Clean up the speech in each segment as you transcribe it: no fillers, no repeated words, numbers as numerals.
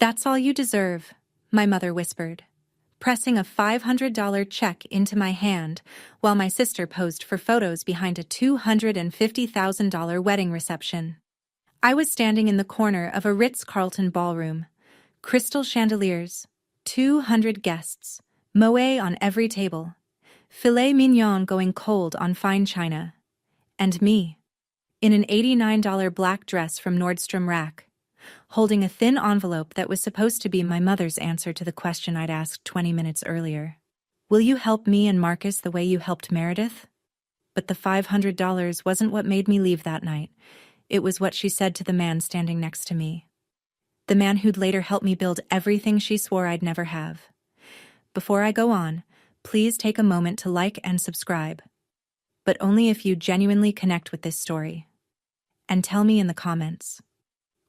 "That's all you deserve," my mother whispered, pressing a $500 check into my hand while my sister posed for photos behind a $250,000 wedding reception. I was standing in the corner of a Ritz-Carlton ballroom. Crystal chandeliers, 200 guests, Moët on every table, filet mignon going cold on fine china. And me, in an $89 black dress from Nordstrom Rack, holding a thin envelope that was supposed to be my mother's answer to the question I'd asked 20 minutes earlier. "Will you help me and Marcus the way you helped Meredith?" But the $500 wasn't what made me leave that night. It was what she said to the man standing next to me. The man who'd later help me build everything she swore I'd never have. Before I go on, please take a moment to like and subscribe. But only if you genuinely connect with this story. And tell me in the comments,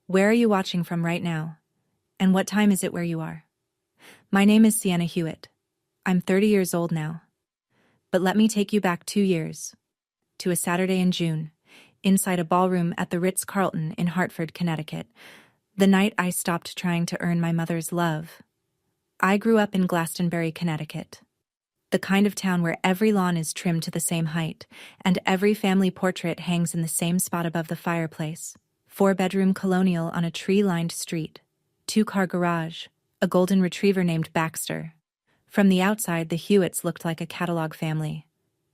where are you watching from right now? And what time is it where you are? My name is Sienna Hewitt. I'm 30 years old now. But let me take you back 2 years. To a Saturday in June, inside a ballroom at the Ritz-Carlton in Hartford, Connecticut, the night I stopped trying to earn my mother's love. I grew up in Glastonbury, Connecticut. The kind of town where every lawn is trimmed to the same height, and every family portrait hangs in the same spot above the fireplace. 4-bedroom colonial on a tree-lined street. 2-car garage, a golden retriever named Baxter. From the outside, the Hewitts looked like a catalog family.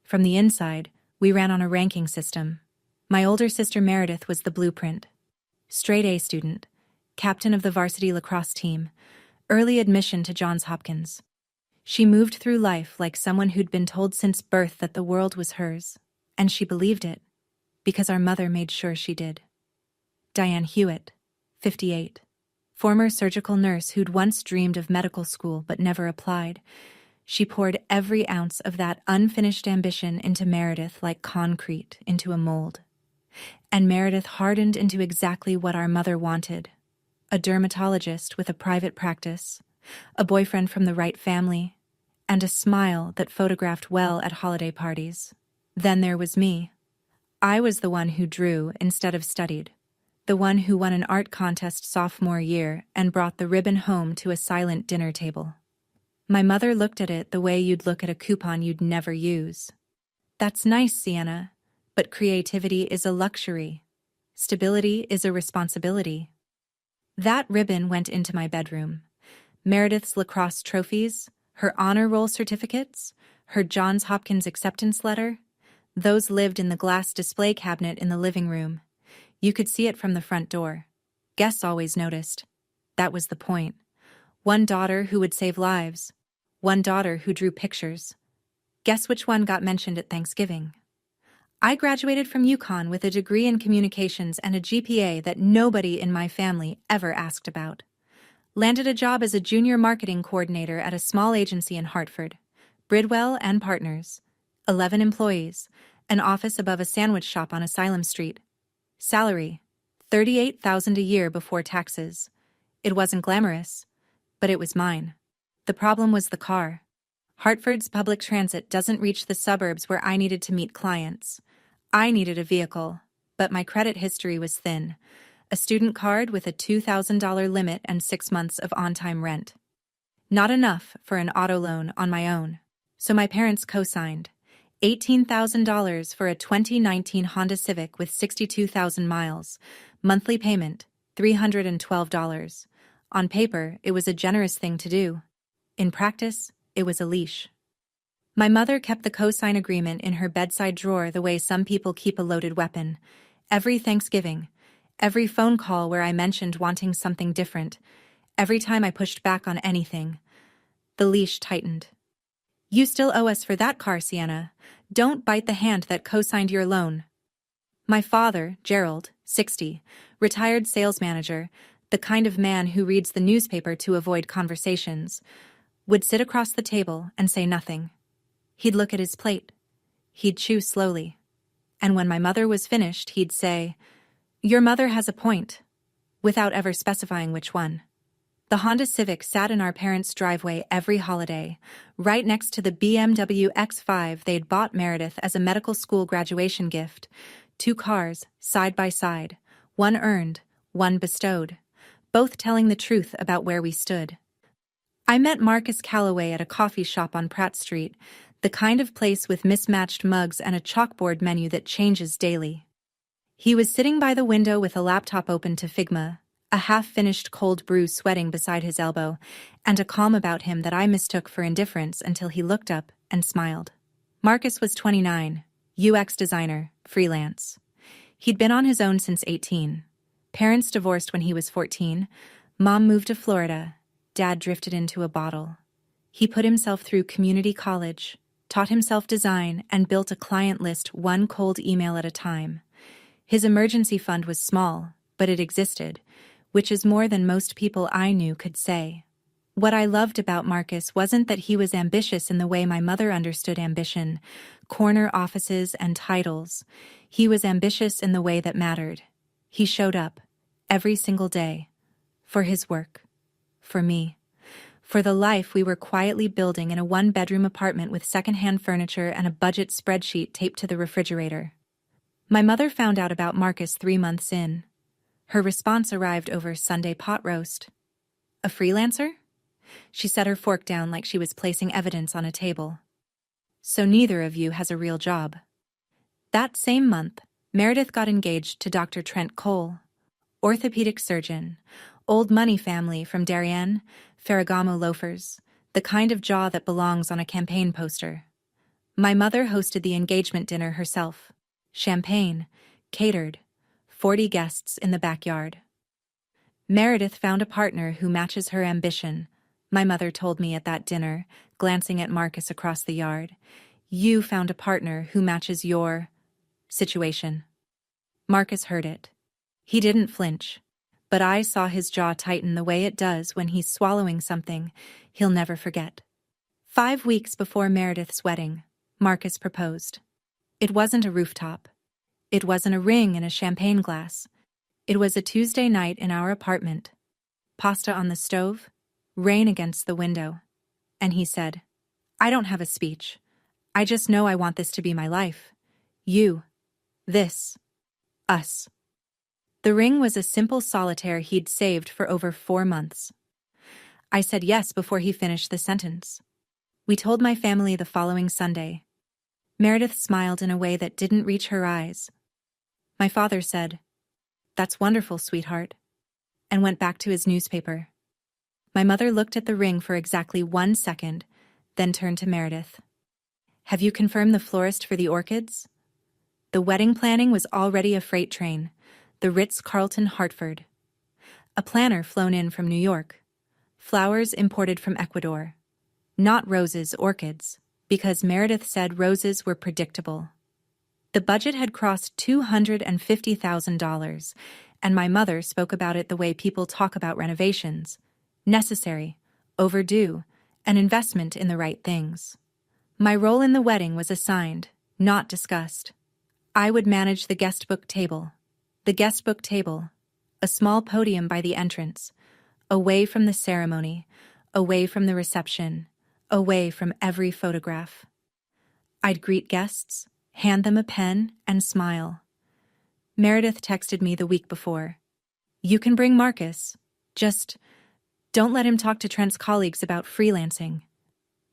From the inside, we ran on a ranking system. My older sister Meredith was the blueprint. Straight A student, captain of the varsity lacrosse team, early admission to Johns Hopkins. She moved through life like someone who'd been told since birth that the world was hers, and she believed it, because our mother made sure she did. Diane Hewitt, 58. Former surgical nurse who'd once dreamed of medical school but never applied. She poured every ounce of that unfinished ambition into Meredith like concrete into a mold. And Meredith hardened into exactly what our mother wanted. A dermatologist with a private practice, a boyfriend from the right family, and a smile that photographed well at holiday parties. Then there was me. I was the one who drew instead of studied. The one who won an art contest sophomore year and brought the ribbon home to a silent dinner table. My mother looked at it the way you'd look at a coupon you'd never use. "That's nice, Sienna, but creativity is a luxury. Stability is a responsibility." That ribbon went into my bedroom. Meredith's lacrosse trophies, her honor roll certificates, her Johns Hopkins acceptance letter, those lived in the glass display cabinet in the living room. You could see it from the front door. Guests always noticed. That was the point. One daughter who would save lives. One daughter who drew pictures. Guess which one got mentioned at Thanksgiving? I graduated from UConn with a degree in communications and a GPA that nobody in my family ever asked about. Landed a job as a junior marketing coordinator at a small agency in Hartford. Bridwell and Partners. 11 employees. An office above a sandwich shop on Asylum Street. Salary, $38,000 a year before taxes. It wasn't glamorous, but it was mine. The problem was the car. Hartford's public transit doesn't reach the suburbs where I needed to meet clients. I needed a vehicle, but my credit history was thin. A student card with a $2,000 limit and 6 months of on-time rent. Not enough for an auto loan on my own. So my parents co-signed. $18,000 for a 2019 Honda Civic with 62,000 miles. Monthly payment, $312. On paper, it was a generous thing to do. In practice, it was a leash. My mother kept the co-sign agreement in her bedside drawer the way some people keep a loaded weapon. Every Thanksgiving, every phone call where I mentioned wanting something different, every time I pushed back on anything, the leash tightened. "You still owe us for that car, Sienna. Don't bite the hand that co-signed your loan." My father, Gerald, 60, retired sales manager, the kind of man who reads the newspaper to avoid conversations, would sit across the table and say nothing. He'd look at his plate. He'd chew slowly. And when my mother was finished, he'd say, "Your mother has a point," without ever specifying which one. The Honda Civic sat in our parents' driveway every holiday, right next to the BMW X5 they'd bought Meredith as a medical school graduation gift. 2 cars, side by side, one earned, one bestowed. both telling the truth about where we stood. I met Marcus Calloway at a coffee shop on Pratt Street, the kind of place with mismatched mugs and a chalkboard menu that changes daily. He was sitting by the window with a laptop open to Figma, a half-finished cold brew sweating beside his elbow, and a calm about him that I mistook for indifference until he looked up and smiled. Marcus was 29, UX designer, freelance. He'd been on his own since 18. Parents divorced when he was 14, Mom moved to Florida, Dad drifted into a bottle. He put himself through community college, taught himself design, and built a client list one cold email at a time. His emergency fund was small, but it existed, which is more than most people I knew could say. What I loved about Marcus wasn't that he was ambitious in the way my mother understood ambition, corner offices and titles. He was ambitious in the way that mattered. He showed up, every single day, for his work, for me, for the life we were quietly building in a one-bedroom apartment with secondhand furniture and a budget spreadsheet taped to the refrigerator. My mother found out about Marcus 3 months in. Her response arrived over Sunday pot roast. A freelancer? She set her fork down like she was placing evidence on a table. So neither of you has a real job. That same month, Meredith got engaged to Dr. Trent Cole, orthopedic surgeon, old money family from Darien, Ferragamo loafers, the kind of jaw that belongs on a campaign poster. My mother hosted the engagement dinner herself. Champagne, catered, 40 guests in the backyard. Meredith found a partner who matches her ambition, my mother told me at that dinner, glancing at Marcus across the yard. You found a partner who matches your situation. Marcus heard it. He didn't flinch, but I saw his jaw tighten the way it does when he's swallowing something he'll never forget. 5 weeks before Meredith's wedding, Marcus proposed. It wasn't a rooftop. It wasn't a ring in a champagne glass. It was a Tuesday night in our apartment. Pasta on the stove, rain against the window. And he said, I don't have a speech. I just know I want this to be my life. You. This. Us. The ring was a simple solitaire he'd saved for over 4 months. I said yes before he finished the sentence. We told my family the following Sunday. Meredith smiled in a way that didn't reach her eyes. My father said, That's wonderful, sweetheart, and went back to his newspaper. My mother looked at the ring for exactly 1 second, then turned to Meredith. Have you confirmed the florist for the orchids? The wedding planning was already a freight train, the Ritz-Carlton Hartford. A planner flown in from New York. Flowers imported from Ecuador. Not roses, orchids, because Meredith said roses were predictable. The budget had crossed $250,000, and my mother spoke about it the way people talk about renovations. Necessary, overdue, an investment in the right things. My role in the wedding was assigned, not discussed. I would manage the guest book table. The guest book table, a small podium by the entrance, away from the ceremony, away from the reception, away from every photograph. I'd greet guests, hand them a pen, and smile. Meredith texted me the week before. You can bring Marcus. Just don't let him talk to Trent's colleagues about freelancing.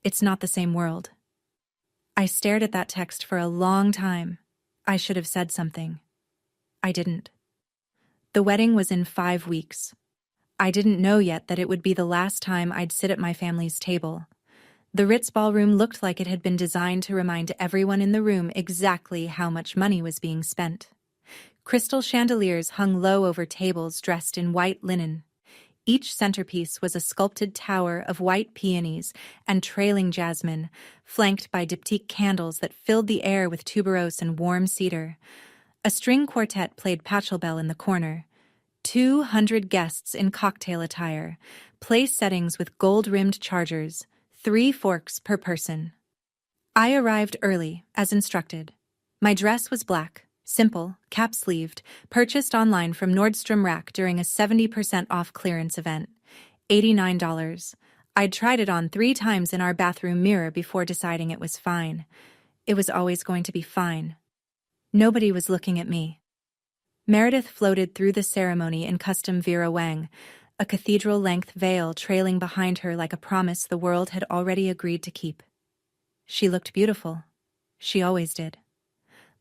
It's not the same world. I stared at that text for a long time. I should have said something. I didn't. The wedding was in 5 weeks. I didn't know yet that it would be the last time I'd sit at my family's table. The Ritz ballroom looked like it had been designed to remind everyone in the room exactly how much money was being spent. Crystal chandeliers hung low over tables dressed in white linen. Each centerpiece was a sculpted tower of white peonies and trailing jasmine, flanked by diptyque candles that filled the air with tuberose and warm cedar. A string quartet played Pachelbel in the corner. 200 guests in cocktail attire, place settings with gold-rimmed chargers, 3 forks per person. I arrived early, as instructed. My dress was black, simple, cap-sleeved, purchased online from Nordstrom Rack during a 70% off clearance event. $89. I'd tried it on 3 times in our bathroom mirror before deciding it was fine. It was always going to be fine. Nobody was looking at me. Meredith floated through the ceremony in custom Vera Wang, a cathedral-length veil trailing behind her like a promise the world had already agreed to keep. She looked beautiful. She always did.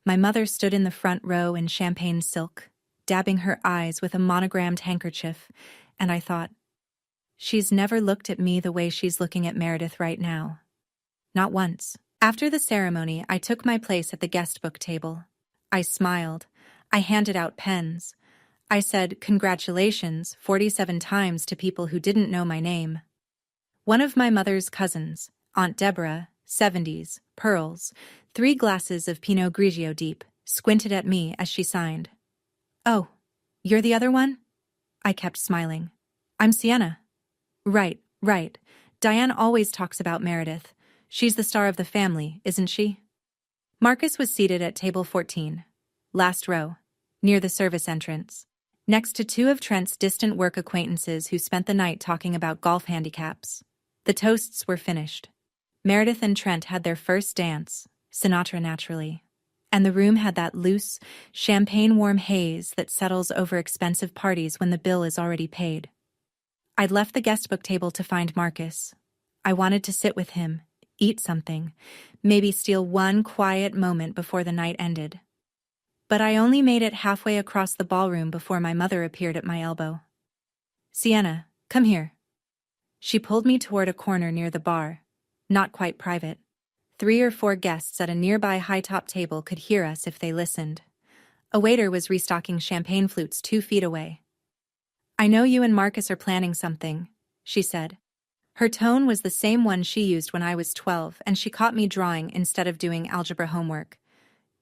My mother stood in the front row in champagne silk, dabbing her eyes with a monogrammed handkerchief, and I thought, she's never looked at me the way she's looking at Meredith right now. Not once. After the ceremony, I took my place at the guest book table. I smiled. I handed out pens. I said, "Congratulations," 47 times to people who didn't know my name. One of my mother's cousins, Aunt Deborah, 70s, pearls, 3 glasses of Pinot Grigio deep, squinted at me as she signed. "Oh, you're the other one?" I kept smiling. "I'm Sienna." Right. Diane always talks about Meredith. She's the star of the family, isn't she?" Marcus was seated at table 14, last row, near the service entrance, next to 2 of Trent's distant work acquaintances who spent the night talking about golf handicaps. The toasts were finished. Meredith and Trent had their first dance, Sinatra naturally, and the room had that loose, champagne-warm haze that settles over expensive parties when the bill is already paid. I'd left the guest book table to find Marcus. I wanted to sit with him, eat something, maybe steal one quiet moment before the night ended. But I only made it halfway across the ballroom before my mother appeared at my elbow. "Sienna, come here." She pulled me toward a corner near the bar, not quite private. 3 or 4 guests at a nearby high-top table could hear us if they listened. A waiter was restocking champagne flutes 2 feet away. "I know you and Marcus are planning something," she said. Her tone was the same one she used when I was 12, and she caught me drawing instead of doing algebra homework.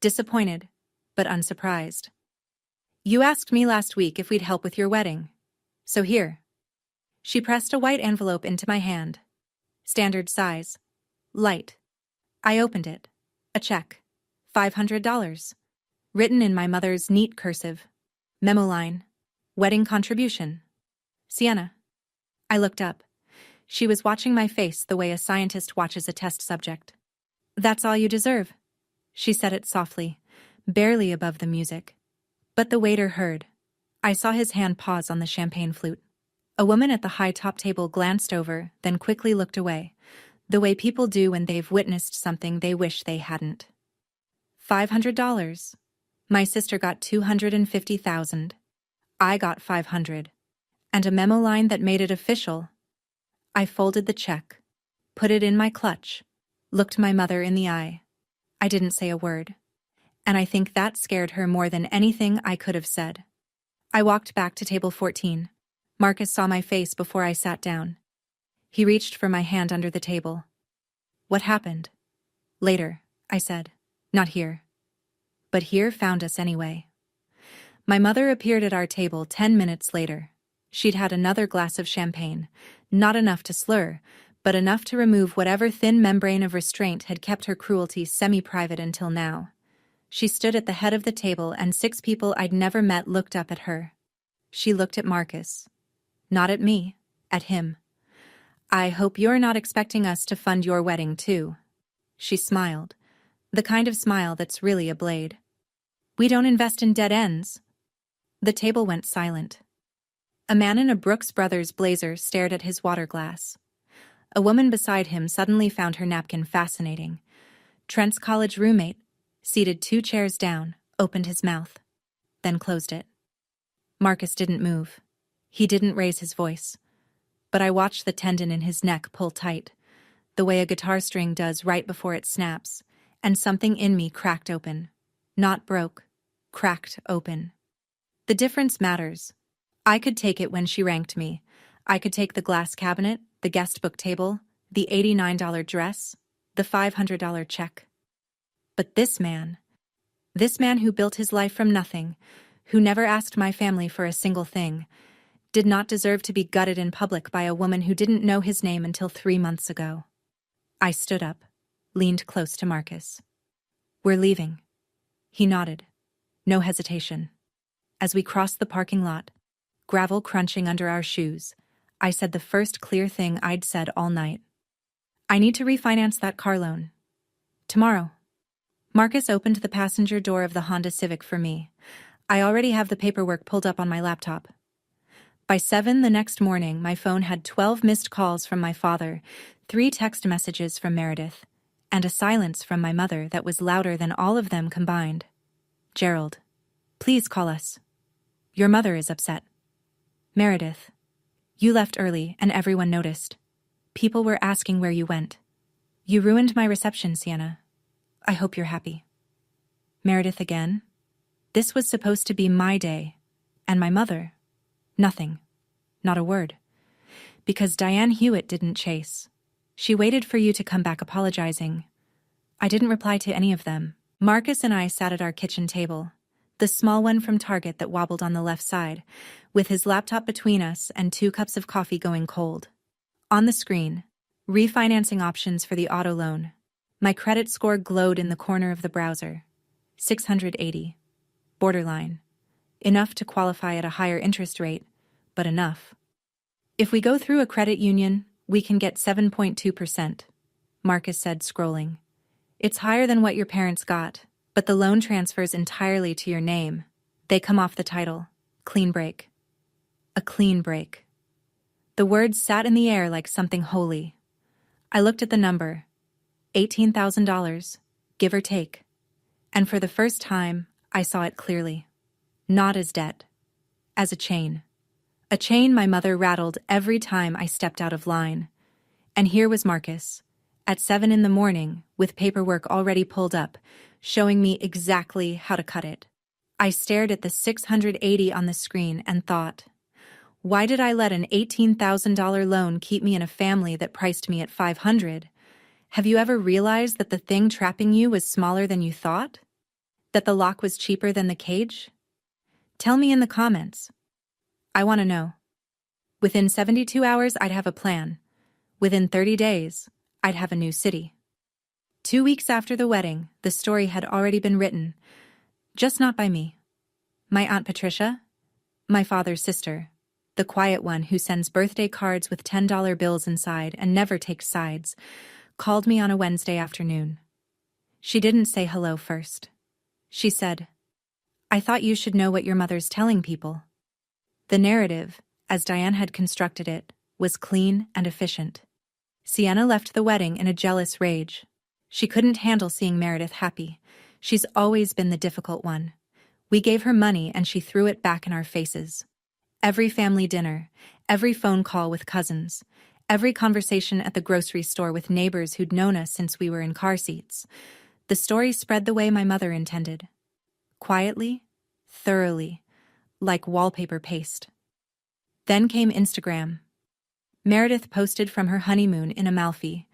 Disappointed, but unsurprised. "You asked me last week if we'd help with your wedding. So here." She pressed a white envelope into my hand. Standard size. Light. I opened it. A check. $500. Written in my mother's neat cursive. Memo line. Wedding contribution. Sienna. I looked up. She was watching my face the way a scientist watches a test subject. "That's all you deserve," she said it softly, barely above the music. But the waiter heard. I saw his hand pause on the champagne flute. A woman at the high-top table glanced over, then quickly looked away, the way people do when they've witnessed something they wish they hadn't. $500. My sister got $250,000. I got $500. And a memo line that made it official. I folded the check, put it in my clutch, looked my mother in the eye. I didn't say a word. And I think that scared her more than anything I could have said. I walked back to table 14. Marcus saw my face before I sat down. He reached for my hand under the table. "What happened?" "Later," I said. "Not here." But here found us anyway. My mother appeared at our table 10 minutes later. She'd had another glass of champagne, not enough to slur, but enough to remove whatever thin membrane of restraint had kept her cruelty semi-private until now. She stood at the head of the table and 6 people I'd never met looked up at her. She looked at Marcus. Not at me, at him. "I hope you're not expecting us to fund your wedding too." She smiled, the kind of smile that's really a blade. "We don't invest in dead ends." The table went silent. A man in a Brooks Brothers blazer stared at his water glass. A woman beside him suddenly found her napkin fascinating. Trent's college roommate, seated 2 chairs down, opened his mouth, then closed it. Marcus didn't move. He didn't raise his voice. But I watched the tendon in his neck pull tight, the way a guitar string does right before it snaps, and something in me cracked open. Not broke, cracked open. The difference matters. I could take it when she ranked me. I could take the glass cabinet, the guest book table, the $89 dress, the $500 check. But this man who built his life from nothing, who never asked my family for a single thing, did not deserve to be gutted in public by a woman who didn't know his name until 3 months ago. I stood up, leaned close to Marcus. "We're leaving." He nodded. No hesitation. As we crossed the parking lot, gravel crunching under our shoes, I said the first clear thing I'd said all night. "I need to refinance that car loan. Tomorrow." Marcus opened the passenger door of the Honda Civic for me. I already have the paperwork pulled up on my laptop. By 7 the next morning, my phone had 12 missed calls from my father, 3 text messages from Meredith, and a silence from my mother that was louder than all of them combined. Gerald, please call us. Your mother is upset. Meredith, you left early and everyone noticed. People were asking where you went. You ruined my reception, Sienna. I hope you're happy. Meredith again? This was supposed to be my day. And my mother? Nothing. Not a word. Because Diane Hewitt didn't chase. She waited for you to come back apologizing. I didn't reply to any of them. Marcus and I sat at our kitchen table, the small one from Target that wobbled on the left side, with his laptop between us and 2 cups of coffee going cold. On the screen, refinancing options for the auto loan. My credit score glowed in the corner of the browser. 680. Borderline. Enough to qualify at a higher interest rate, but enough. If we go through a credit union, we can get 7.2%, Marcus said, scrolling. It's higher than what your parents got, but the loan transfers entirely to your name. They come off the title. Clean break. A clean break. The words sat in the air like something holy. I looked at the number. $18,000, give or take. And for the first time, I saw it clearly. Not as debt. As a chain. A chain my mother rattled every time I stepped out of line. And here was Marcus, at 7 in the morning, with paperwork already pulled up, showing me exactly how to cut it. I stared at the 680 on the screen and thought, why did I let an $18,000 loan keep me in a family that priced me at $500? Have you ever realized that the thing trapping you was smaller than you thought? That the lock was cheaper than the cage? Tell me in the comments. I want to know. Within 72 hours, I'd have a plan. Within 30 days, I'd have a new city. 2 weeks after the wedding, the story had already been written. Just not by me. My Aunt Patricia, my father's sister, the quiet one who sends birthday cards with $10 bills inside and never takes sides, called me on a Wednesday afternoon. She didn't say hello first. She said, I thought you should know what your mother's telling people. The narrative, as Diane had constructed it, was clean and efficient. Sienna left the wedding in a jealous rage. She couldn't handle seeing Meredith happy. She's always been the difficult one. We gave her money and she threw it back in our faces. Every family dinner, every phone call with cousins, every conversation at the grocery store with neighbors who'd known us since we were in car seats. The story spread the way my mother intended. Quietly, thoroughly, like wallpaper paste. Then came Instagram. Meredith posted from her honeymoon in Amalfi,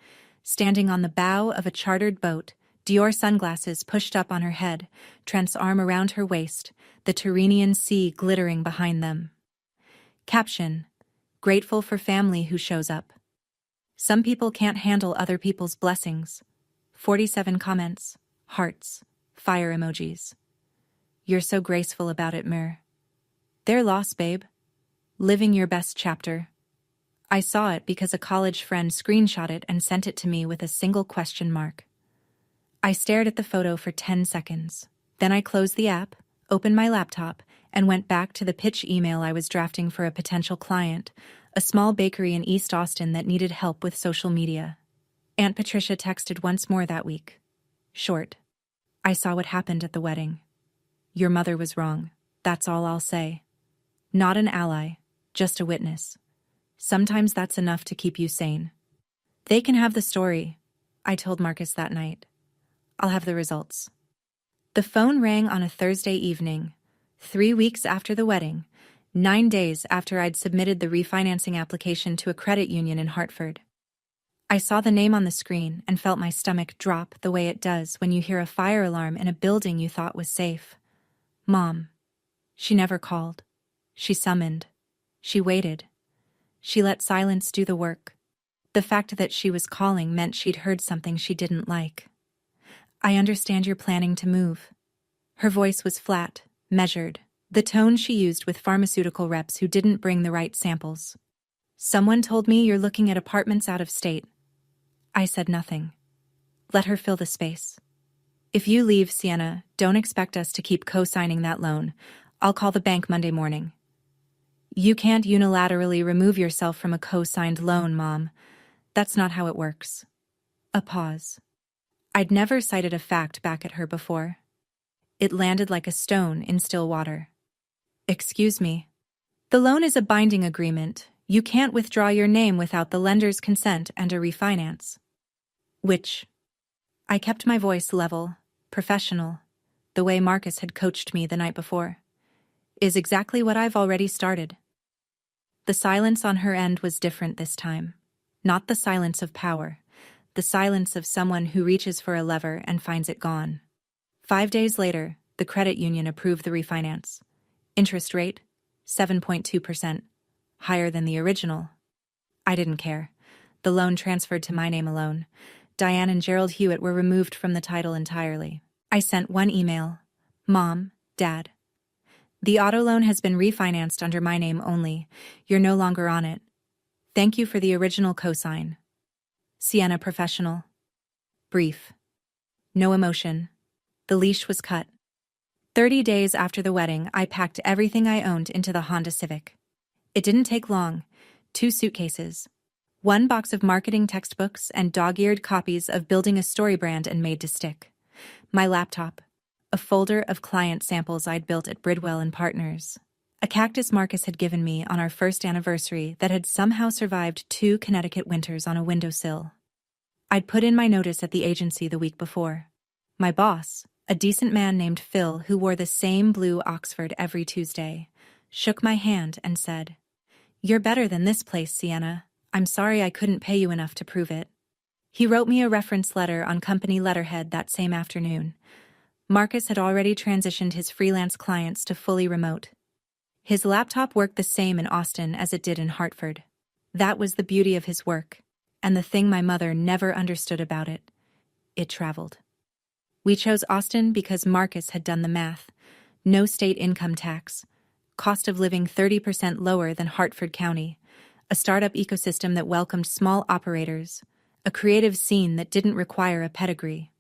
standing on the bow of a chartered boat, Dior sunglasses pushed up on her head, Trent's arm around her waist, the Tyrrhenian Sea glittering behind them. Caption: grateful for family who shows up. Some people can't handle other people's blessings. 47 comments, hearts, fire emojis. You're so graceful about it, Mir. Their loss, babe. Living your best chapter. I saw it because a college friend screenshot it and sent it to me with a single question mark. I stared at the photo for 10 seconds. Then I closed the app, opened my laptop, and went back to the pitch email I was drafting for a potential client, a small bakery in East Austin that needed help with social media. Aunt Patricia texted once more that week. Short. I saw what happened at the wedding. Your mother was wrong. That's all I'll say. Not an ally, just a witness. Sometimes that's enough to keep you sane. They can have the story, I told Marcus that night. I'll have the results. The phone rang on a Thursday evening, 3 weeks after the wedding, 9 days after I'd submitted the refinancing application to a credit union in Hartford. I saw the name on the screen and felt my stomach drop the way it does when you hear a fire alarm in a building you thought was safe. Mom. She never called. She summoned. She waited. She let silence do the work. The fact that she was calling meant she'd heard something she didn't like. I understand you're planning to move. Her voice was flat, measured, the tone she used with pharmaceutical reps who didn't bring the right samples. Someone told me you're looking at apartments out of state. I said nothing. Let her fill the space. If you leave, Sienna, don't expect us to keep co-signing that loan. I'll call the bank Monday morning. You can't unilaterally remove yourself from a co-signed loan, Mom. That's not how it works. A pause. I'd never cited a fact back at her before. It landed like a stone in still water. Excuse me. The loan is a binding agreement. You can't withdraw your name without the lender's consent and a refinance. Which? I kept my voice level, professional, the way Marcus had coached me the night before. Is exactly what I've already started. The silence on her end was different this time. Not the silence of power, the silence of someone who reaches for a lever and finds it gone. 5 days later, the credit union approved the refinance. Interest rate, 7.2%, higher than the original. I didn't care. The loan transferred to my name alone. Diane and Gerald Hewitt were removed from the title entirely. I sent one email. Mom, Dad. The auto loan has been refinanced under my name only. You're no longer on it. Thank you for the original cosign. Sienna Professional. Brief. No emotion. The leash was cut. 30 days after the wedding, I packed everything I owned into the Honda Civic. It didn't take long. 2 suitcases. 1 box of marketing textbooks and dog-eared copies of Building a Story Brand and Made to Stick. My laptop. A folder of client samples I'd built at Bridwell and Partners. A cactus Marcus had given me on our first anniversary that had somehow survived 2 Connecticut winters on a windowsill. I'd put in my notice at the agency the week before. My boss, a decent man named Phil who wore the same blue Oxford every Tuesday, shook my hand and said, "You're better than this place, Sienna. I'm sorry I couldn't pay you enough to prove it." He wrote me a reference letter on company letterhead that same afternoon. Marcus had already transitioned his freelance clients to fully remote. His laptop worked the same in Austin as it did in Hartford. That was the beauty of his work, and the thing my mother never understood about it. It traveled. We chose Austin because Marcus had done the math. No state income tax. Cost of living 30% lower than Hartford County. A startup ecosystem that welcomed small operators. A creative scene that didn't require a pedigree.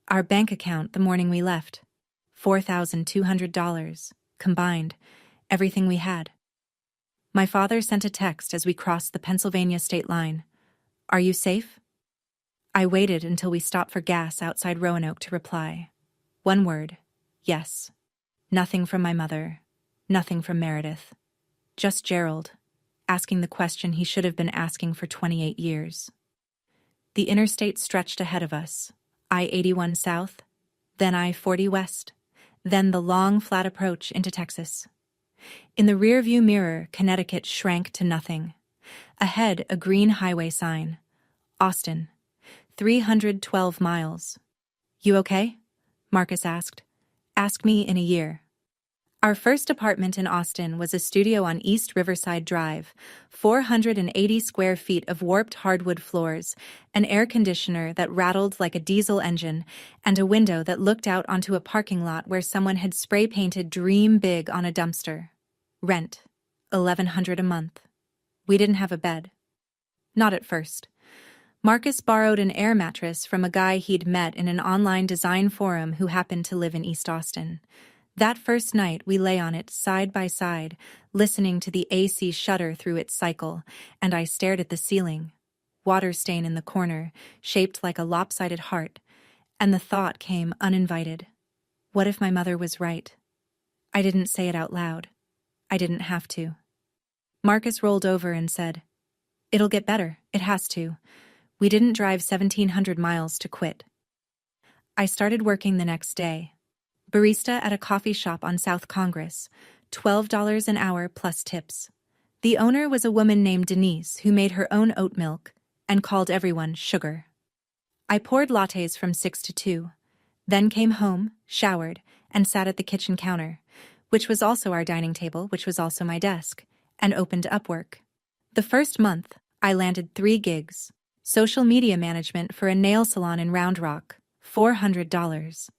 Our bank account the morning we left. $4,200, combined. Everything we had. My father sent a text as we crossed the Pennsylvania state line. "Are you safe?" I waited until we stopped for gas outside Roanoke to reply. One word, yes. Nothing from my mother. Nothing from Meredith. Just Gerald, asking the question he should have been asking for 28 years. The interstate stretched ahead of us. I-81 south, then I-40 west, then the long, flat approach into Texas. In the rearview mirror, Connecticut shrank to nothing. Ahead, a green highway sign. Austin. 312 miles. "You okay?" Marcus asked. "Ask me in a year." Our first apartment in Austin was a studio on East Riverside Drive, 480 square feet of warped hardwood floors, an air conditioner that rattled like a diesel engine, and a window that looked out onto a parking lot where someone had spray-painted "Dream Big" on a dumpster. Rent, $1,100 a month. We didn't have a bed. Not at first. Marcus borrowed an air mattress from a guy he'd met in an online design forum who happened to live in East Austin. That first night, we lay on it side by side, listening to the AC shudder through its cycle, and I stared at the ceiling. Water stain in the corner, shaped like a lopsided heart, and the thought came uninvited. What if my mother was right? I didn't say it out loud. I didn't have to. Marcus rolled over and said, "It'll get better, it has to. We didn't drive 1,700 miles to quit." I started working the next day. Barista at a coffee shop on South Congress, $12 an hour plus tips. The owner was a woman named Denise who made her own oat milk and called everyone sugar. I poured lattes from 6 to 2, then came home, showered, and sat at the kitchen counter, which was also our dining table, which was also my desk, and opened Upwork. The first month, I landed 3 gigs. Social media management for a nail salon in Round Rock, $400.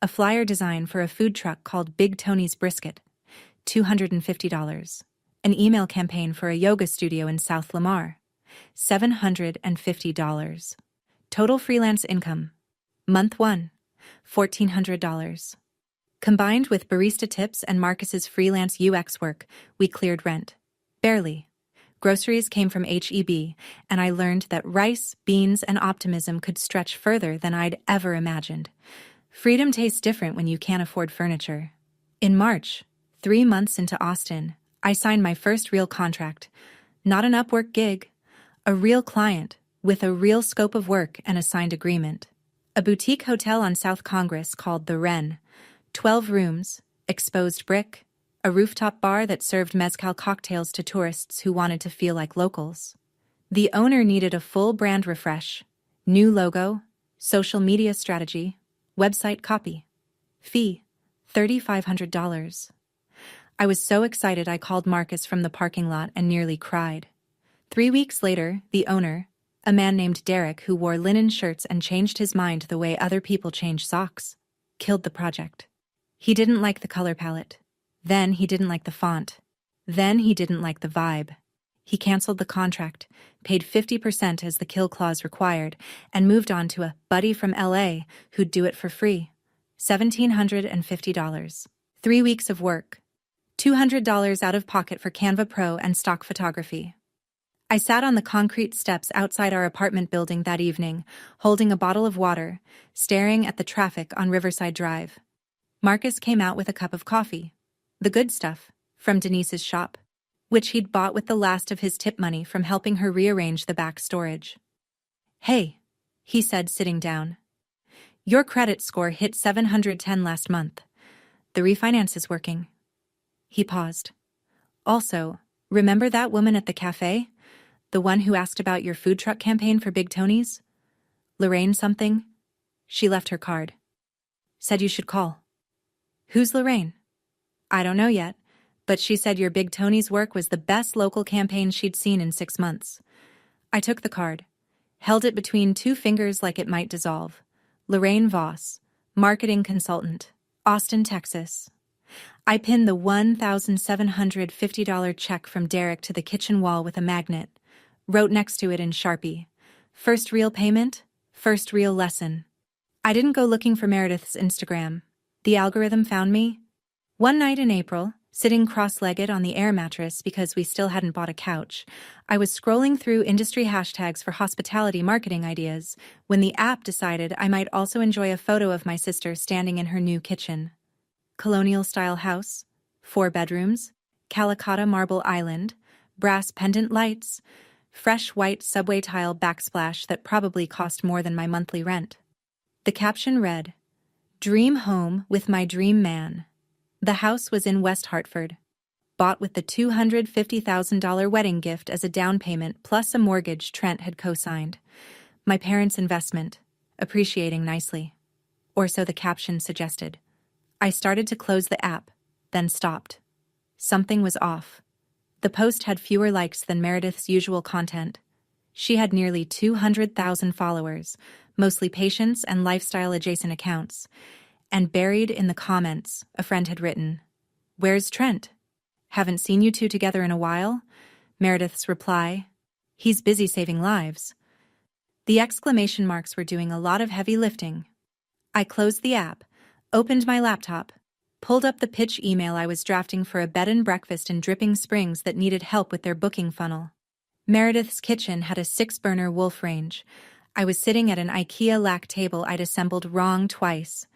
A flyer design for a food truck called Big Tony's Brisket, $250. An email campaign for a yoga studio in South Lamar, $750. Total freelance income. Month 1, $1,400. Combined with barista tips and Marcus's freelance UX work, we cleared rent. Barely. Groceries came from H-E-B, and I learned that rice, beans, and optimism could stretch further than I'd ever imagined. Freedom tastes different when you can't afford furniture. In March, 3 months into Austin, I signed my first real contract. Not an Upwork gig. A real client, with a real scope of work and a signed agreement. A boutique hotel on South Congress called The Wren. 12 rooms, exposed brick, a rooftop bar that served mezcal cocktails to tourists who wanted to feel like locals. The owner needed a full brand refresh. New logo, social media strategy, website copy. Fee, $3,500. I was so excited I called Marcus from the parking lot and nearly cried. 3 weeks later, the owner, a man named Derek who wore linen shirts and changed his mind the way other people change socks, killed the project. He didn't like the color palette. Then he didn't like the font. Then he didn't like the vibe. He canceled the contract, paid 50% as the kill clause required, and moved on to a buddy from LA who'd do it for free. $1,750. 3 weeks of work. $200 out of pocket for Canva Pro and stock photography. I sat on the concrete steps outside our apartment building that evening, holding a bottle of water, staring at the traffic on Riverside Drive. Marcus came out with a cup of coffee. The good stuff, from Denise's shop, which he'd bought with the last of his tip money from helping her rearrange the back storage. "Hey," he said, sitting down. "Your credit score hit 710 last month. The refinance is working." He paused. "Also, remember that woman at the cafe? The one who asked about your food truck campaign for Big Tony's? Lorraine something? She left her card. Said you should call." "Who's Lorraine?" "I don't know yet, but she said your Big Tony's work was the best local campaign she'd seen in 6 months." I took the card, held it between 2 fingers like it might dissolve. Lorraine Voss, marketing consultant, Austin, Texas. I pinned the $1,750 check from Derek to the kitchen wall with a magnet, wrote next to it in Sharpie, "First real payment, first real lesson." I didn't go looking for Meredith's Instagram. The algorithm found me. One night in April, sitting cross-legged on the air mattress because we still hadn't bought a couch, I was scrolling through industry hashtags for hospitality marketing ideas when the app decided I might also enjoy a photo of my sister standing in her new kitchen. Colonial-style house, 4 bedrooms, Calicotta marble island, brass pendant lights, fresh white subway tile backsplash that probably cost more than my monthly rent. The caption read, "Dream home with my dream man." The house was in West Hartford, bought with the $250,000 wedding gift as a down payment plus a mortgage Trent had co-signed. My parents' investment, appreciating nicely. Or so the caption suggested. I started to close the app, then stopped. Something was off. The post had fewer likes than Meredith's usual content. She had nearly 200,000 followers, mostly patients and lifestyle-adjacent accounts. And buried in the comments, a friend had written, "Where's Trent? Haven't seen you two together in a while?" Meredith's reply, "He's busy saving lives." The exclamation marks were doing a lot of heavy lifting. I closed the app, opened my laptop, pulled up the pitch email I was drafting for a bed and breakfast in Dripping Springs that needed help with their booking funnel. Meredith's kitchen had a 6-burner wolf range. I was sitting at an IKEA lac table I'd assembled wrong twice.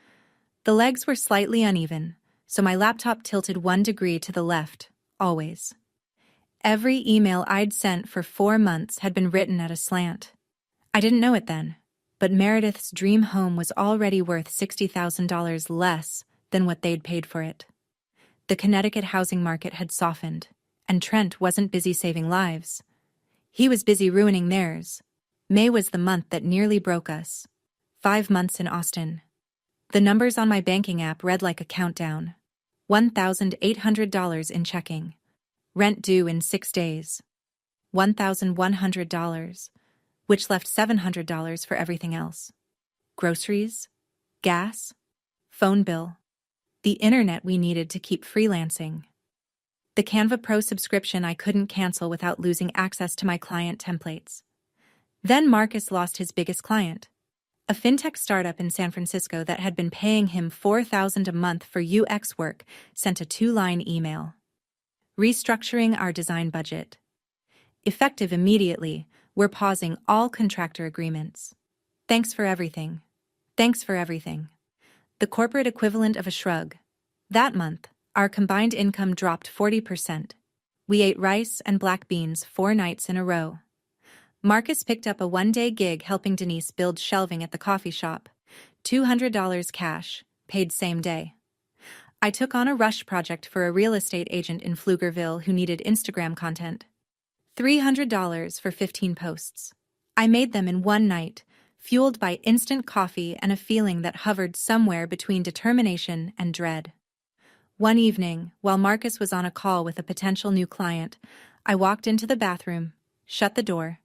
The legs were slightly uneven, so my laptop tilted 1 degree to the left, always. Every email I'd sent for 4 months had been written at a slant. I didn't know it then, but Meredith's dream home was already worth $60,000 less than what they'd paid for it. The Connecticut housing market had softened, and Trent wasn't busy saving lives. He was busy ruining theirs. May was the month that nearly broke us. 5 months in Austin. The numbers on my banking app read like a countdown. $1,800 in checking. Rent due in 6 days. $1,100, which left $700 for everything else. Groceries, gas, phone bill, the internet we needed to keep freelancing. The Canva Pro subscription I couldn't cancel without losing access to my client templates. Then Marcus lost his biggest client. A fintech startup in San Francisco that had been paying him $4,000 a month for UX work sent a 2-line email. Restructuring our design budget. Effective immediately, we're pausing all contractor agreements. Thanks for everything. Thanks for everything. The corporate equivalent of a shrug. That month, our combined income dropped 40%. We ate rice and black beans 4 nights in a row. Marcus picked up a one-day gig helping Denise build shelving at the coffee shop. $200 cash, paid same day. I took on a rush project for a real estate agent in Pflugerville who needed Instagram content. $300 for 15 posts. I made them in one night, fueled by instant coffee and a feeling that hovered somewhere between determination and dread. One evening, while Marcus was on a call with a potential new client, I walked into the bathroom, shut the door,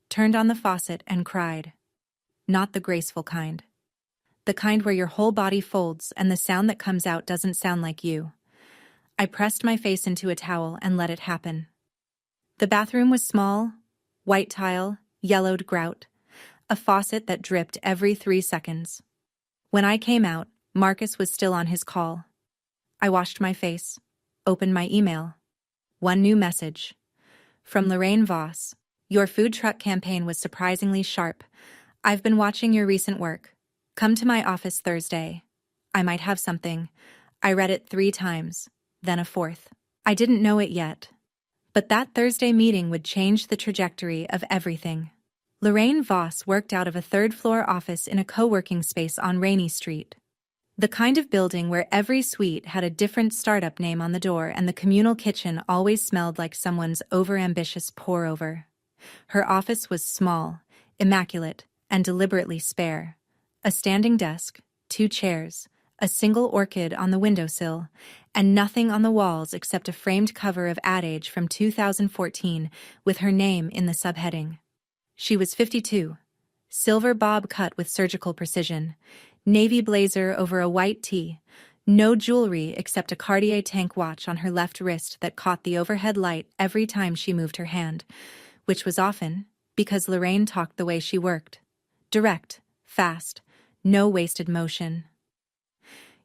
turned on the faucet and cried. Not the graceful kind. The kind where your whole body folds and the sound that comes out doesn't sound like you. I pressed my face into a towel and let it happen. The bathroom was small, white tile, yellowed grout, a faucet that dripped every 3 seconds. When I came out, Marcus was still on his call. I washed my face, opened my email. One new message. From Lorraine Voss. Your food truck campaign was surprisingly sharp. I've been watching your recent work. Come to my office Thursday. I might have something. I read it 3 times, then a 4th. I didn't know it yet. But that Thursday meeting would change the trajectory of everything. Lorraine Voss worked out of a 3rd-floor office in a co-working space on Rainy Street. The kind of building where every suite had a different startup name on the door and the communal kitchen always smelled like someone's overambitious pour-over. Her office was small, immaculate, and deliberately spare. A standing desk, 2 chairs, a single orchid on the windowsill, and nothing on the walls except a framed cover of Ad Age from 2014 with her name in the subheading. She was 52, silver bob cut with surgical precision, navy blazer over a white tee, no jewelry except a Cartier tank watch on her left wrist that caught the overhead light every time she moved her hand, which was often because Lorraine talked the way she worked. Direct, fast, no wasted motion.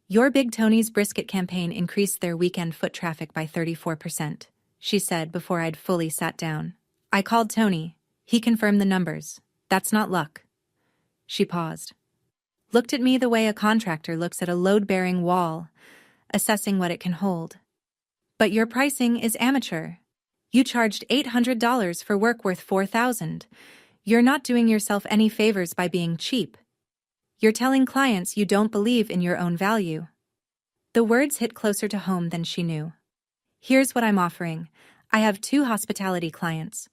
Your Big Tony's brisket campaign increased their weekend foot traffic by 34%, she said before I'd fully sat down. I called Tony. He confirmed the numbers. That's not luck. She paused. Looked at me the way a contractor looks at a load-bearing wall, assessing what it can hold. But your pricing is amateur. You charged $800 for work worth $4,000. You're not doing yourself any favors by being cheap. You're telling clients you don't believe in your own value. The words hit closer to home than she knew. Here's what I'm offering. I have 2 hospitality clients.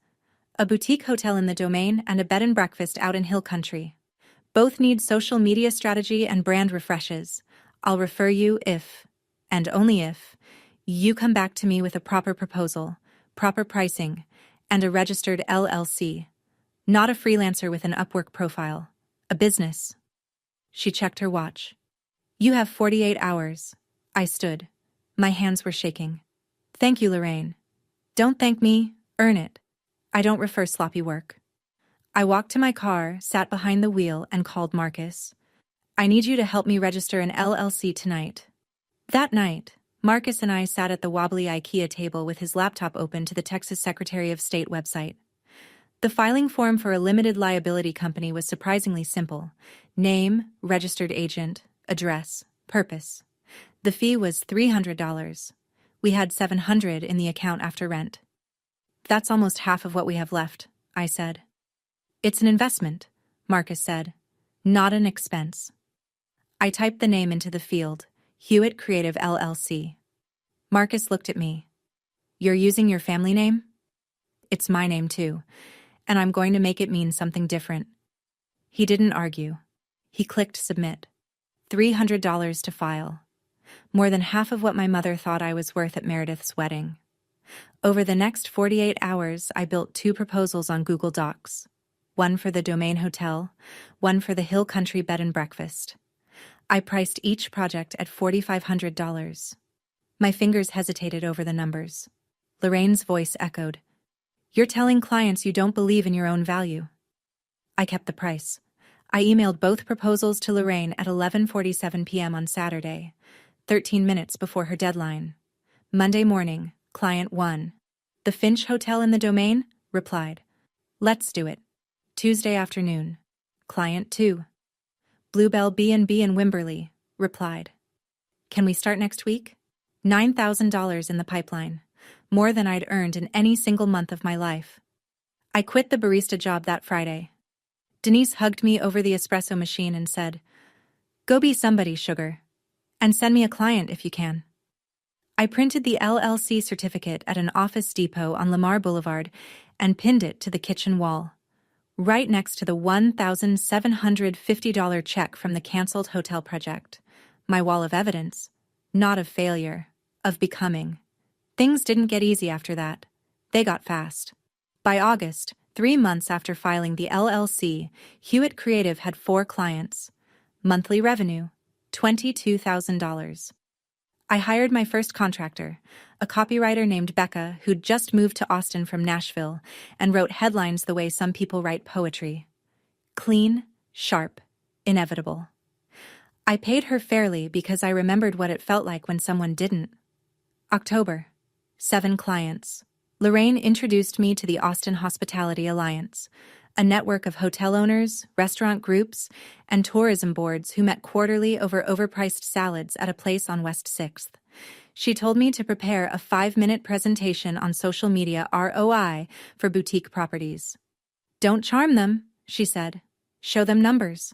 A boutique hotel in the Domain and a bed and breakfast out in Hill Country. Both need social media strategy and brand refreshes. I'll refer you if, and only if, you come back to me with a proper proposal, proper pricing, and a registered LLC. Not a freelancer with an Upwork profile. A business. She checked her watch. You have 48 hours. I stood. My hands were shaking. Thank you, Lorraine. Don't thank me, earn it. I don't refer sloppy work. I walked to my car, sat behind the wheel, and called Marcus. I need you to help me register an LLC tonight. That night, Marcus and I sat at the wobbly IKEA table with his laptop open to the Texas Secretary of State website. The filing form for a limited liability company was surprisingly simple. Name, registered agent, address, purpose. The fee was $300. We had $700 in the account after rent. That's almost half of what we have left, I said. It's an investment, Marcus said. Not an expense. I typed the name into the field, Hewitt Creative LLC. Marcus looked at me. You're using your family name? It's my name too, and I'm going to make it mean something different. He didn't argue. He clicked submit. $300 to file. More than half of what my mother thought I was worth at Meredith's wedding. Over the next 48 hours, I built 2 proposals on Google Docs. One for the Domain Hotel, one for the Hill Country Bed and Breakfast. I priced each project at $4,500. My fingers hesitated over the numbers. Lorraine's voice echoed. You're telling clients you don't believe in your own value. I kept the price. I emailed both proposals to Lorraine at 11:47 p.m. on Saturday, 13 minutes before her deadline. Monday morning, Client 1. The Finch Hotel in the Domain? Replied. Let's do it. Tuesday afternoon. Client 2. Bluebell B&B in Wimberley. Replied. Can we start next week? $9,000 in the pipeline. More than I'd earned in any single month of my life. I quit the barista job that Friday. Denise hugged me over the espresso machine and said, "Go be somebody, sugar. And send me a client if you can." I printed the LLC certificate at an Office Depot on Lamar Boulevard and pinned it to the kitchen wall, right next to the $1,750 check from the canceled hotel project. My wall of evidence, not of failure, of becoming. Things didn't get easy after that. They got fast. By August, 3 months after filing the LLC, Hewitt Creative had 4 clients. Monthly revenue, $22,000. I hired my first contractor, a copywriter named Becca who'd just moved to Austin from Nashville and wrote headlines the way some people write poetry. Clean, sharp, inevitable. I paid her fairly because I remembered what it felt like when someone didn't. October. 7 clients. Lorraine introduced me to the Austin Hospitality Alliance, a network of hotel owners, restaurant groups, and tourism boards who met quarterly over overpriced salads at a place on West 6th. She told me to prepare a 5-minute presentation on social media ROI for boutique properties. Don't charm them, she said. Show them numbers.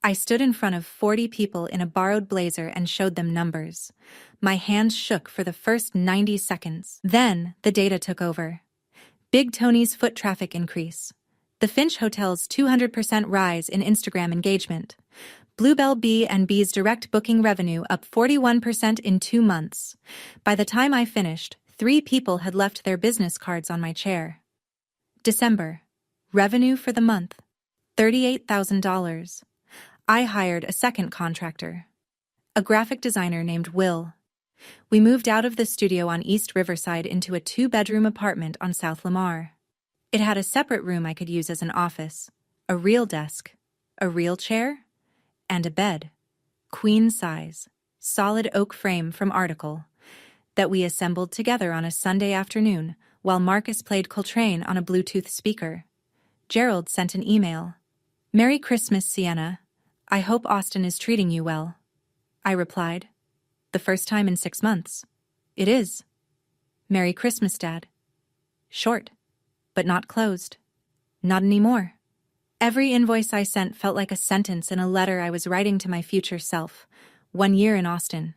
I stood in front of 40 people in a borrowed blazer and showed them numbers. My hands shook for the first 90 seconds. Then, the data took over. Big Tony's foot traffic increase. The Finch Hotel's 200% rise in Instagram engagement. Bluebell B&B's direct booking revenue up 41% in 2 months. By the time I finished, 3 people had left their business cards on my chair. December. Revenue for the month. $38,000. I hired a second contractor, a graphic designer named Will. We moved out of the studio on East Riverside into a 2-bedroom apartment on South Lamar. It had a separate room I could use as an office, a real desk, a real chair, and a bed, queen size, solid oak frame from Article, that we assembled together on a Sunday afternoon while Marcus played Coltrane on a Bluetooth speaker. Gerald sent an email. "Merry Christmas, Sienna. I hope Austin is treating you well." I replied, "The first time in 6 months. It is. Merry Christmas, Dad." Short, but not closed. Not anymore. Every invoice I sent felt like a sentence in a letter I was writing to my future self. 1 year in Austin.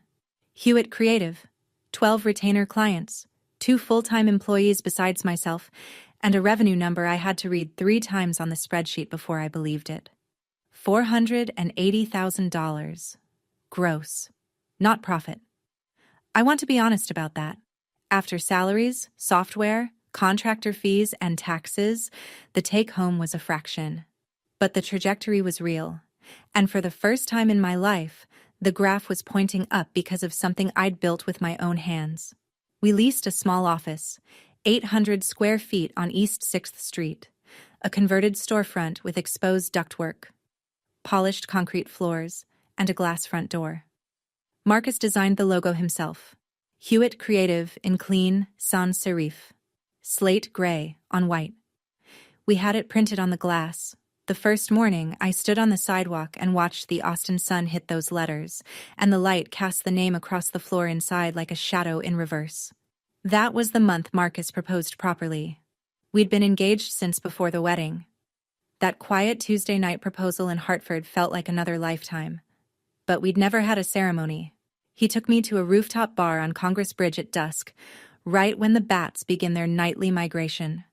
Hewitt Creative. 12 retainer clients. 2 full-time employees besides myself, and a revenue number I had to read 3 times on the spreadsheet before I believed it. $480,000. Gross. Not profit. I want to be honest about that. After salaries, software, contractor fees, and taxes, the take-home was a fraction. But the trajectory was real. And for the first time in my life, the graph was pointing up because of something I'd built with my own hands. We leased a small office, 800 square feet on East 6th Street, a converted storefront with exposed ductwork, polished concrete floors, and a glass front door. Marcus designed the logo himself. Hewitt Creative in clean sans serif. Slate gray on white. We had it printed on the glass. The first morning, I stood on the sidewalk and watched the Austin sun hit those letters, and the light cast the name across the floor inside like a shadow in reverse. That was the month Marcus proposed properly. We'd been engaged since before the wedding. That quiet Tuesday night proposal in Hartford felt like another lifetime. But we'd never had a ceremony. He took me to a rooftop bar on Congress Bridge at dusk, right when the bats begin their nightly migration.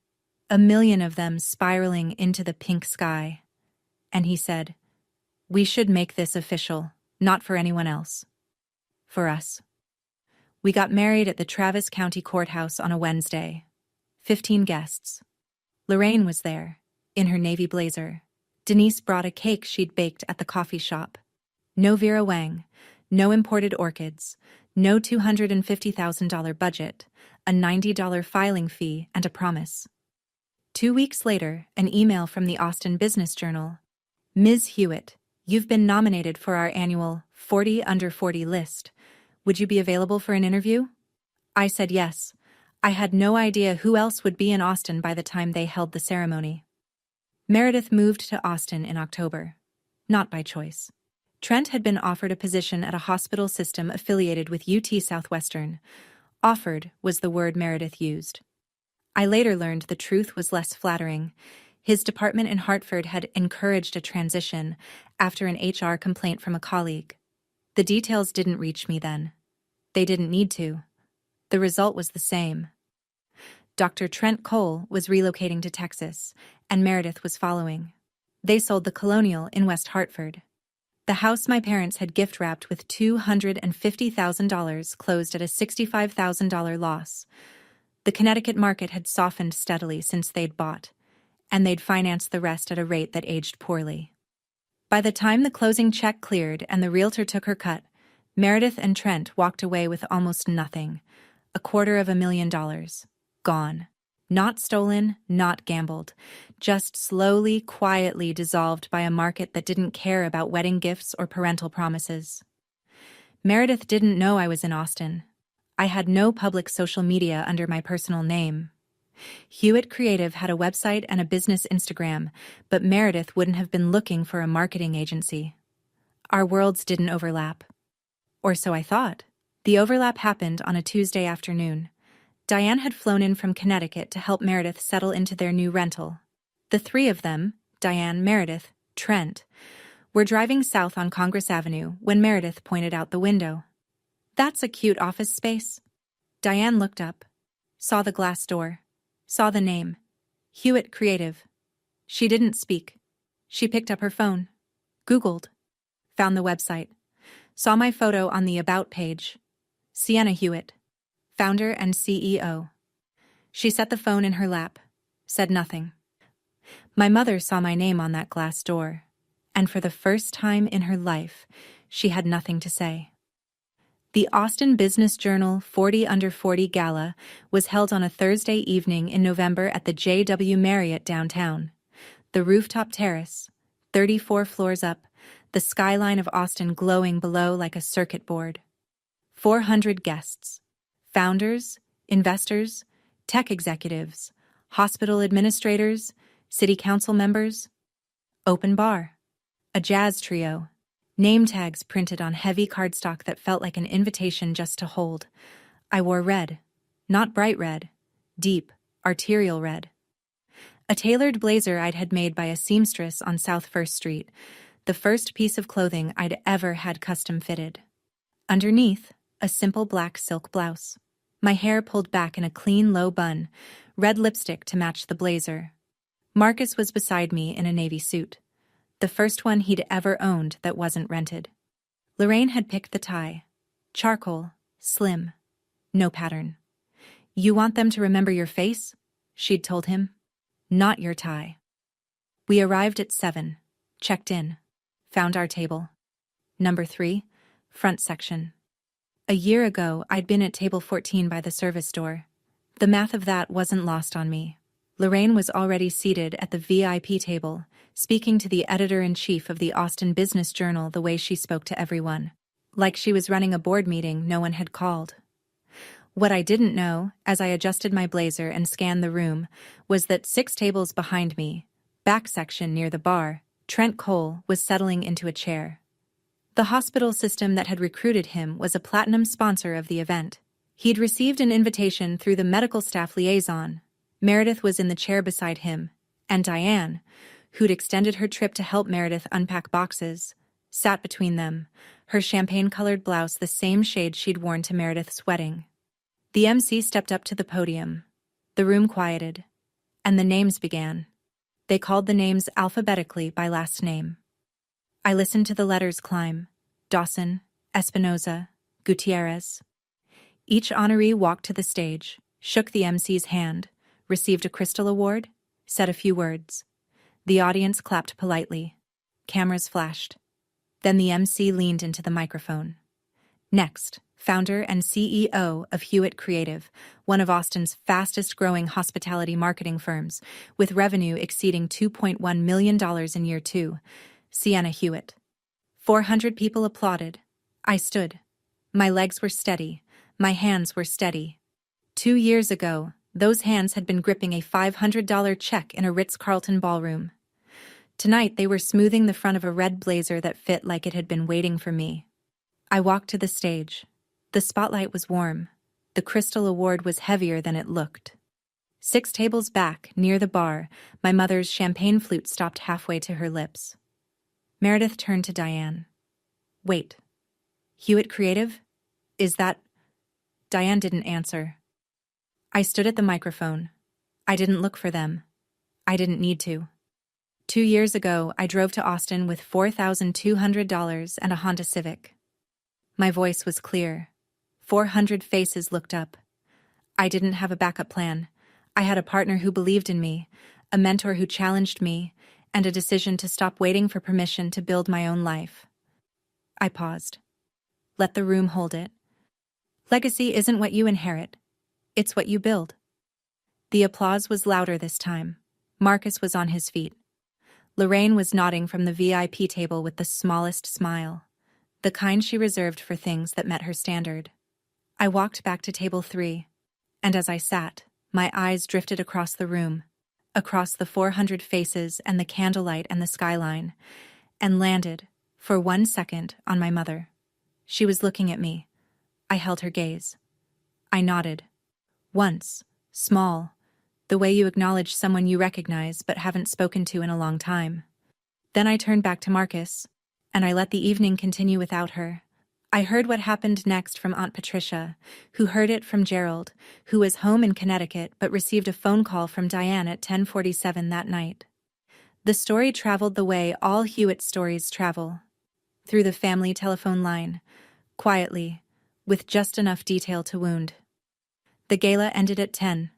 1 million of them spiraling into the pink sky. And he said, "We should make this official, not for anyone else. For us." We got married at the Travis County Courthouse on a Wednesday. 15 guests. Lorraine was there, in her navy blazer. Denise brought a cake she'd baked at the coffee shop. No Vera Wang, no imported orchids, no $250,000 budget, a $90 filing fee, and a promise. 2 weeks later, an email from the Austin Business Journal. "Ms. Hewitt, you've been nominated for our annual 40 Under 40 list. Would you be available for an interview?" I said yes, I had no idea who else would be in Austin by the time they held the ceremony. Meredith moved to Austin in October. Not by choice. Trent had been offered a position at a hospital system affiliated with UT Southwestern. Offered was the word Meredith used. I later learned the truth was less flattering. His department in Hartford had encouraged a transition after an HR complaint from a colleague. The details didn't reach me then. They didn't need to. The result was the same. Dr. Trent Cole was relocating to Texas, and Meredith was following. They sold the Colonial in West Hartford. The house my parents had gift-wrapped with $250,000 closed at a $65,000 loss. The Connecticut market had softened steadily since they'd bought, and they'd financed the rest at a rate that aged poorly. By the time the closing check cleared and the realtor took her cut, Meredith and Trent walked away with almost nothing, $250,000. Gone. Not stolen, not gambled, just slowly, quietly dissolved by a market that didn't care about wedding gifts or parental promises. Meredith didn't know I was in Austin. I had no public social media under my personal name. Hewitt Creative had a website and a business Instagram, but Meredith wouldn't have been looking for a marketing agency. Our worlds didn't overlap. Or so I thought. The overlap happened on a Tuesday afternoon. Diane had flown in from Connecticut to help Meredith settle into their new rental. The three of them, Diane, Meredith, Trent, were driving south on Congress Avenue when Meredith pointed out the window. "That's a cute office space." Diane looked up, saw the glass door, saw the name, Hewitt Creative. She didn't speak. She picked up her phone, Googled, found the website, saw my photo on the About page. Sienna Hewitt, founder and CEO. She set the phone in her lap, said nothing. My mother saw my name on that glass door, and for the first time in her life, she had nothing to say. The Austin Business Journal 40 Under 40 Gala was held on a Thursday evening in November at the JW Marriott downtown. The rooftop terrace, 34 floors up, the skyline of Austin glowing below like a circuit board. 400 guests. Founders, investors, tech executives, hospital administrators, city council members. Open bar. A jazz trio. Name tags printed on heavy cardstock that felt like an invitation just to hold. I wore red. Not bright red. Deep, arterial red. A tailored blazer I'd had made by a seamstress on South First Street, the first piece of clothing I'd ever had custom fitted. Underneath, a simple black silk blouse. My hair pulled back in a clean, low bun, red lipstick to match the blazer. Marcus was beside me in a navy suit, the first one he'd ever owned that wasn't rented. Lorraine had picked the tie. Charcoal, slim, no pattern. "You want them to remember your face?" she'd told him. "Not your tie." We arrived at 7, checked in, found our table. Number 3, front section. A year ago, I'd been at table 14 by the service door. The math of that wasn't lost on me. Lorraine was already seated at the VIP table, speaking to the editor-in-chief of the Austin Business Journal the way she spoke to everyone. Like she was running a board meeting no one had called. What I didn't know, as I adjusted my blazer and scanned the room, was that 6 tables behind me, back section near the bar, Trent Cole was settling into a chair. The hospital system that had recruited him was a platinum sponsor of the event. He'd received an invitation through the medical staff liaison. Meredith was in the chair beside him, and Diane, who'd extended her trip to help Meredith unpack boxes, sat between them, her champagne-colored blouse the same shade she'd worn to Meredith's wedding. The MC stepped up to the podium. The room quieted, and the names began. They called the names alphabetically by last name. I listened to the letters climb: Dawson, Espinoza, Gutierrez. Each honoree walked to the stage, shook the MC's hand, received a Crystal Award, said a few words. The audience clapped politely. Cameras flashed. Then the MC leaned into the microphone. Next, founder and CEO of Hewitt Creative, one of Austin's fastest-growing hospitality marketing firms, with revenue exceeding $2.1 million in year 2, Sienna Hewitt. 400 people applauded. I stood. My legs were steady. My hands were steady. 2 years ago, those hands had been gripping a $500 check in a Ritz-Carlton ballroom. Tonight they were smoothing the front of a red blazer that fit like it had been waiting for me. I walked to the stage. The spotlight was warm. The Crystal Award was heavier than it looked. 6 tables back, near the bar, my mother's champagne flute stopped halfway to her lips. Meredith turned to Diane. "Wait. Hewitt Creative? Is that—" Diane didn't answer. I stood at the microphone. I didn't look for them. I didn't need to. 2 years ago, I drove to Austin with $4,200 and a Honda Civic. My voice was clear. 400 faces looked up. I didn't have a backup plan. I had a partner who believed in me, a mentor who challenged me, and a decision to stop waiting for permission to build my own life. I paused. Let the room hold it. Legacy isn't what you inherit. It's what you build. The applause was louder this time. Marcus was on his feet. Lorraine was nodding from the VIP table with the smallest smile, the kind she reserved for things that met her standard. I walked back to table 3, and as I sat, my eyes drifted across the room, across the 400 faces and the candlelight and the skyline, and landed, for 1 second, on my mother. She was looking at me. I held her gaze. I nodded. Once, small, the way you acknowledge someone you recognize but haven't spoken to in a long time. Then I turned back to Marcus, and I let the evening continue without her. I heard what happened next from Aunt Patricia, who heard it from Gerald, who was home in Connecticut but received a phone call from Diane at 10:47 that night. The story traveled the way all Hewitt stories travel, through the family telephone line, quietly, with just enough detail to wound. The gala ended at 10.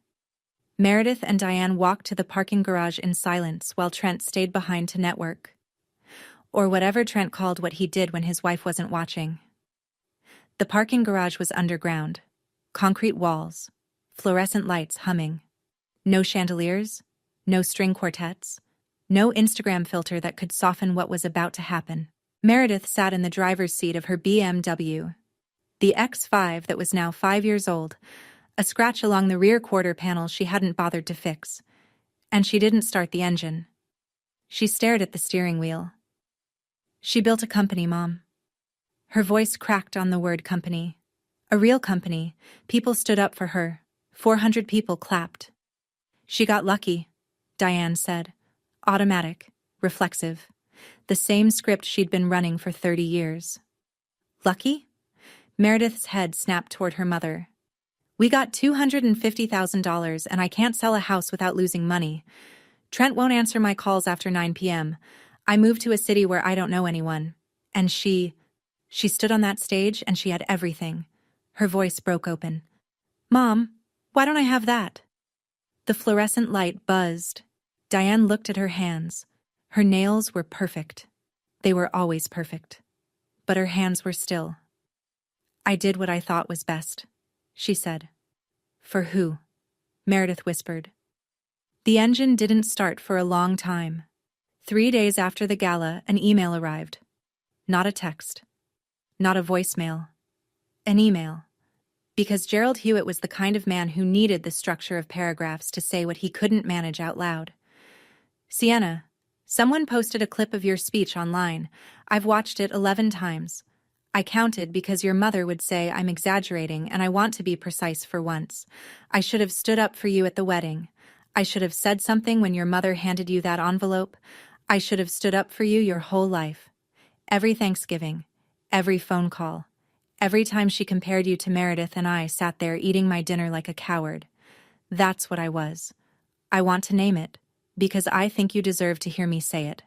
Meredith and Diane walked to the parking garage in silence while Trent stayed behind to network. Or whatever Trent called what he did when his wife wasn't watching. The parking garage was underground. Concrete walls. Fluorescent lights humming. No chandeliers. No string quartets. No Instagram filter that could soften what was about to happen. Meredith sat in the driver's seat of her BMW. The X5 that was now 5 years old, a scratch along the rear quarter panel she hadn't bothered to fix. And she didn't start the engine. She stared at the steering wheel. She built a company, Mom. Her voice cracked on the word company. A real company. People stood up for her. 400 people clapped. She got lucky, Diane said. Automatic, reflexive. The same script she'd been running for 30 years. Lucky? Meredith's head snapped toward her mother. We got $250,000 and I can't sell a house without losing money. Trent won't answer my calls after 9 p.m. I moved to a city where I don't know anyone. And she stood on that stage and she had everything. Her voice broke open. Mom, why don't I have that? The fluorescent light buzzed. Diane looked at her hands. Her nails were perfect. They were always perfect. But her hands were still. I did what I thought was best, she said. For who? Meredith whispered. The engine didn't start for a long time. 3 days after the gala, an email arrived. Not a text. Not a voicemail. An email. Because Gerald Hewitt was the kind of man who needed the structure of paragraphs to say what he couldn't manage out loud. Sienna, someone posted a clip of your speech online. I've watched it 11 times. I counted because your mother would say I'm exaggerating and I want to be precise for once. I should have stood up for you at the wedding. I should have said something when your mother handed you that envelope. I should have stood up for you your whole life. Every Thanksgiving, every phone call, every time she compared you to Meredith and I sat there eating my dinner like a coward. That's what I was. I want to name it, because I think you deserve to hear me say it.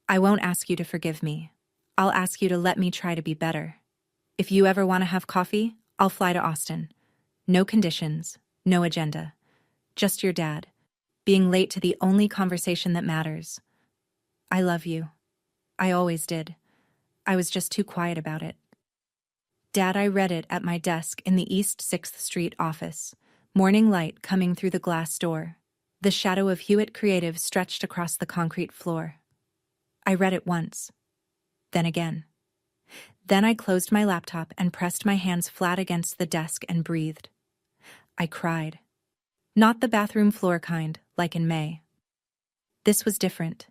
I won't ask you to forgive me. I'll ask you to let me try to be better. If you ever want to have coffee, I'll fly to Austin. No conditions, no agenda. Just your dad, being late to the only conversation that matters. I love you. I always did. I was just too quiet about it. Dad, I read it at my desk in the East 6th Street office, morning light coming through the glass door. The shadow of Hewitt Creative stretched across the concrete floor. I read it once. Then again. Then I closed my laptop and pressed my hands flat against the desk and breathed. I cried. Not the bathroom floor kind, like in May. This was different.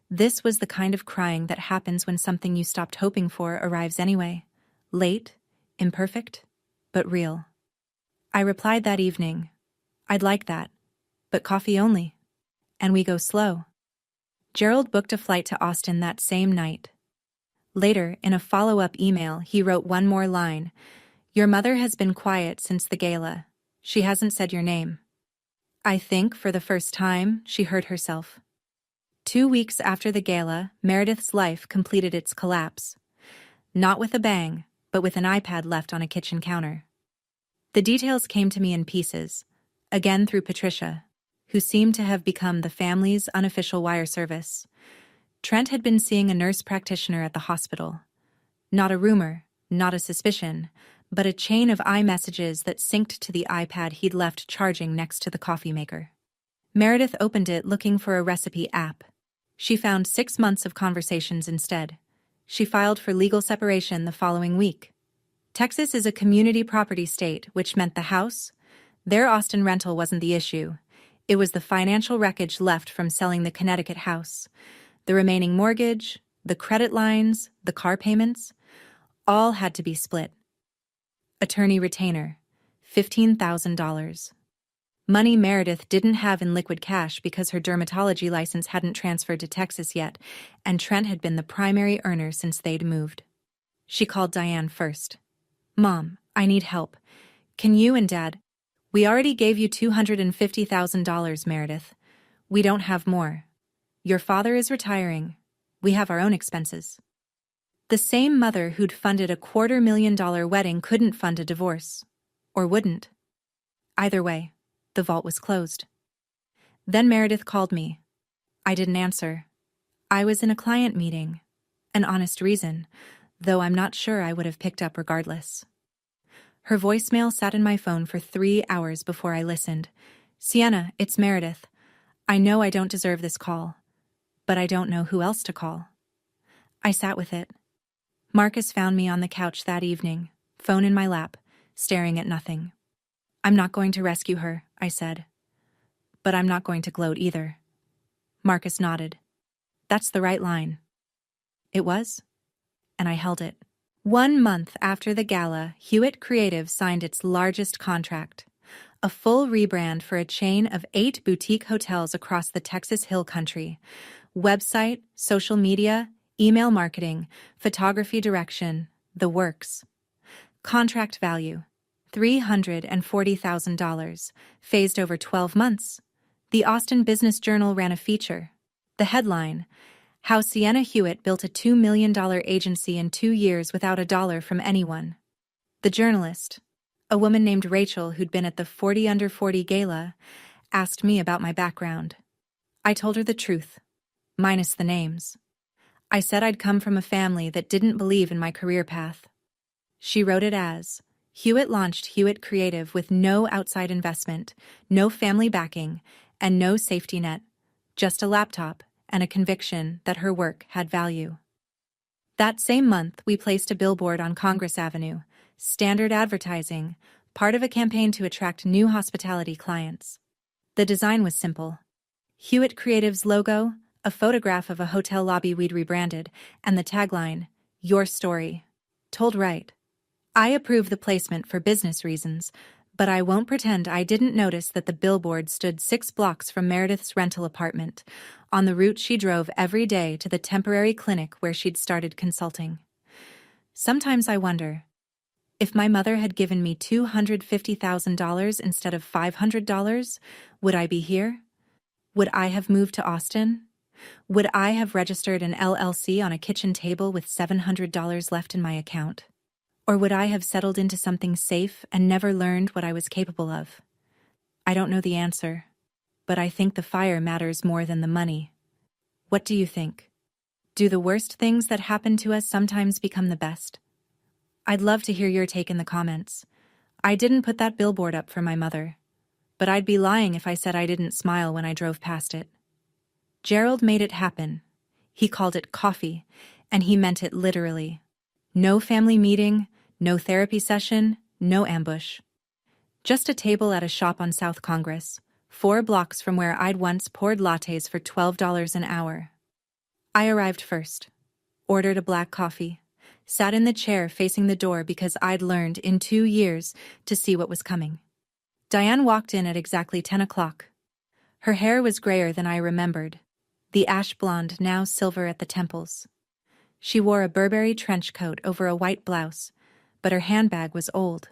This was the kind of crying that happens when something you stopped hoping for arrives anyway. Late, imperfect, but real. I replied that evening, I'd like that, but coffee only. And we go slow. Gerald booked a flight to Austin that same night. Later, in a follow-up email, he wrote one more line. Your mother has been quiet since the gala. She hasn't said your name. I think, for the first time, she heard herself. 2 weeks after the gala, Meredith's life completed its collapse. Not with a bang, but with an iPad left on a kitchen counter. The details came to me in pieces, again through Patricia, who seemed to have become the family's unofficial wire service. Trent had been seeing a nurse practitioner at the hospital. Not a rumor, not a suspicion, but a chain of iMessages that synced to the iPad he'd left charging next to the coffee maker. Meredith opened it looking for a recipe app. She found 6 months of conversations instead. She filed for legal separation the following week. Texas is a community property state, which meant the house, their Austin rental wasn't the issue. It was the financial wreckage left from selling the Connecticut house. The remaining mortgage, the credit lines, the car payments, all had to be split. Attorney retainer, $15,000. Money Meredith didn't have in liquid cash because her dermatology license hadn't transferred to Texas yet, and Trent had been the primary earner since they'd moved. She called Diane first. Mom, I need help. Can you and Dad? We already gave you $250,000, Meredith. We don't have more. Your father is retiring. We have our own expenses. The same mother who'd funded a $250,000 wedding couldn't fund a divorce. Or wouldn't. Either way, the vault was closed. Then Meredith called me. I didn't answer. I was in a client meeting. An honest reason, though I'm not sure I would have picked up regardless. Her voicemail sat in my phone for 3 hours before I listened. Sienna, it's Meredith. I know I don't deserve this call, but I don't know who else to call. I sat with it. Marcus found me on the couch that evening, phone in my lap, staring at nothing. I'm not going to rescue her, I said. But I'm not going to gloat either. Marcus nodded. That's the right line. It was, and I held it. 1 month after the gala, Hewitt Creative signed its largest contract, a full rebrand for a chain of 8 boutique hotels across the Texas Hill Country. Website, social media, email marketing, photography direction, the works. Contract value, $340,000, phased over 12 months. The Austin Business Journal ran a feature. The headline, How Sienna Hewitt Built a $2 million Agency in 2 years Without a Dollar from Anyone. The journalist, a woman named Rachel who'd been at the 40 Under 40 gala, asked me about my background. I told her the truth, minus the names. I said I'd come from a family that didn't believe in my career path. She wrote it as, Hewitt launched Hewitt Creative with no outside investment, no family backing, and no safety net, just a laptop and a conviction that her work had value. That same month, we placed a billboard on Congress Avenue, standard advertising, part of a campaign to attract new hospitality clients. The design was simple. Hewitt Creative's logo, a photograph of a hotel lobby we'd rebranded, and the tagline, Your Story. Told right. I approve the placement for business reasons, but I won't pretend I didn't notice that the billboard stood 6 blocks from Meredith's rental apartment, on the route she drove every day to the temporary clinic where she'd started consulting. Sometimes I wonder, if my mother had given me $250,000 instead of $500, would I be here? Would I have moved to Austin? Would I have registered an LLC on a kitchen table with $700 left in my account? Or would I have settled into something safe and never learned what I was capable of? I don't know the answer, but I think the fire matters more than the money. What do you think? Do the worst things that happen to us sometimes become the best? I'd love to hear your take in the comments. I didn't put that billboard up for my mother, but I'd be lying if I said I didn't smile when I drove past it. Gerald made it happen. He called it coffee, and he meant it literally. No family meeting, no therapy session, no ambush. Just a table at a shop on South Congress, 4 blocks from where I'd once poured lattes for $12 an hour. I arrived first, ordered a black coffee, sat in the chair facing the door because I'd learned in 2 years to see what was coming. Diane walked in at exactly 10 o'clock. Her hair was grayer than I remembered, the ash blonde now silver at the temples. She wore a Burberry trench coat over a white blouse, but her handbag was old.